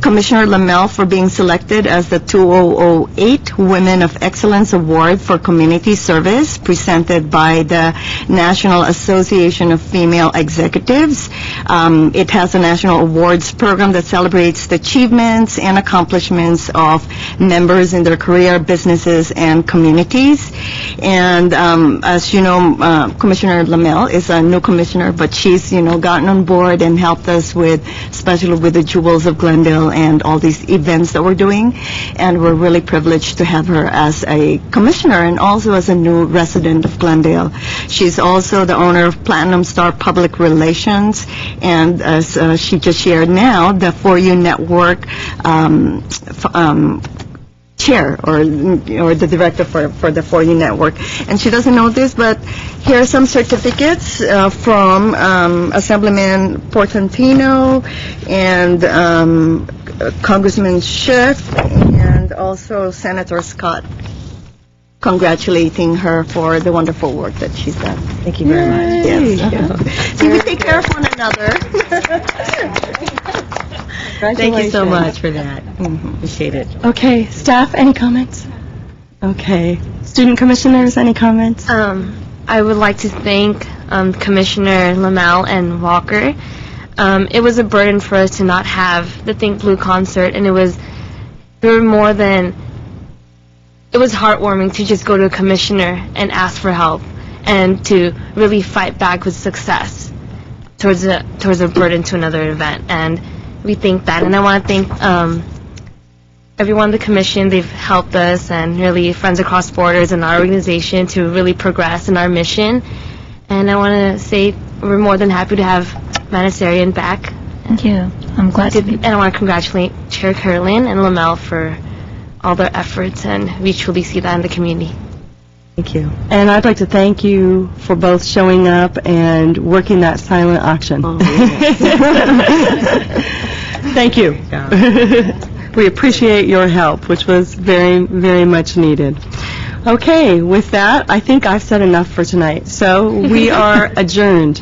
Commissioner Lamel for being selected as the 2008 Women of Excellence Award for Community Service presented by the National Association of Female Executives. It has a national awards program that celebrates the achievements and accomplishments of members in their career, businesses, and communities. And as you know, Commissioner Lamel is a new commissioner, but she's, gotten on board and helped us with, especially with the Jewels of Glendale and all these events that we're doing, and we're really privileged to have her as a commissioner and also as a new resident of Glendale. She's also the owner of Platinum Star Public Relations, and as she just shared now, the 4U Network chair or the director for the 4U Network. And she doesn't know this, but here are some certificates from Assemblyman Portantino and Congressman Schiff and also Senator Scott, congratulating her for the wonderful work that she's done. Thank you very much. Yes. So we take care of one another. Thank you so much for that. Appreciate it. Okay, staff, any comments? Okay. Student commissioners, any comments? I would like to thank Commissioner Lamel and Walker. It was a burden for us to not have the Think Blue concert, and it was heartwarming to just go to a commissioner and ask for help and to really fight back with success towards a burden to another event. And we think that, and I want to thank everyone on the commission. They've helped us, and really Friends Across Borders and our organization to really progress in our mission. And I want to say we're more than happy to have Manasarian back. Thank you. I'm glad to be. And I want to congratulate Chair Curlin and Lamel for all their efforts, and we truly see that in the community. Thank you. And I'd like to thank you for both showing up and working that silent auction. Oh, yes. Thank you. We appreciate your help, which was very, very much needed. Okay, with that, I think I've said enough for tonight. So we are adjourned.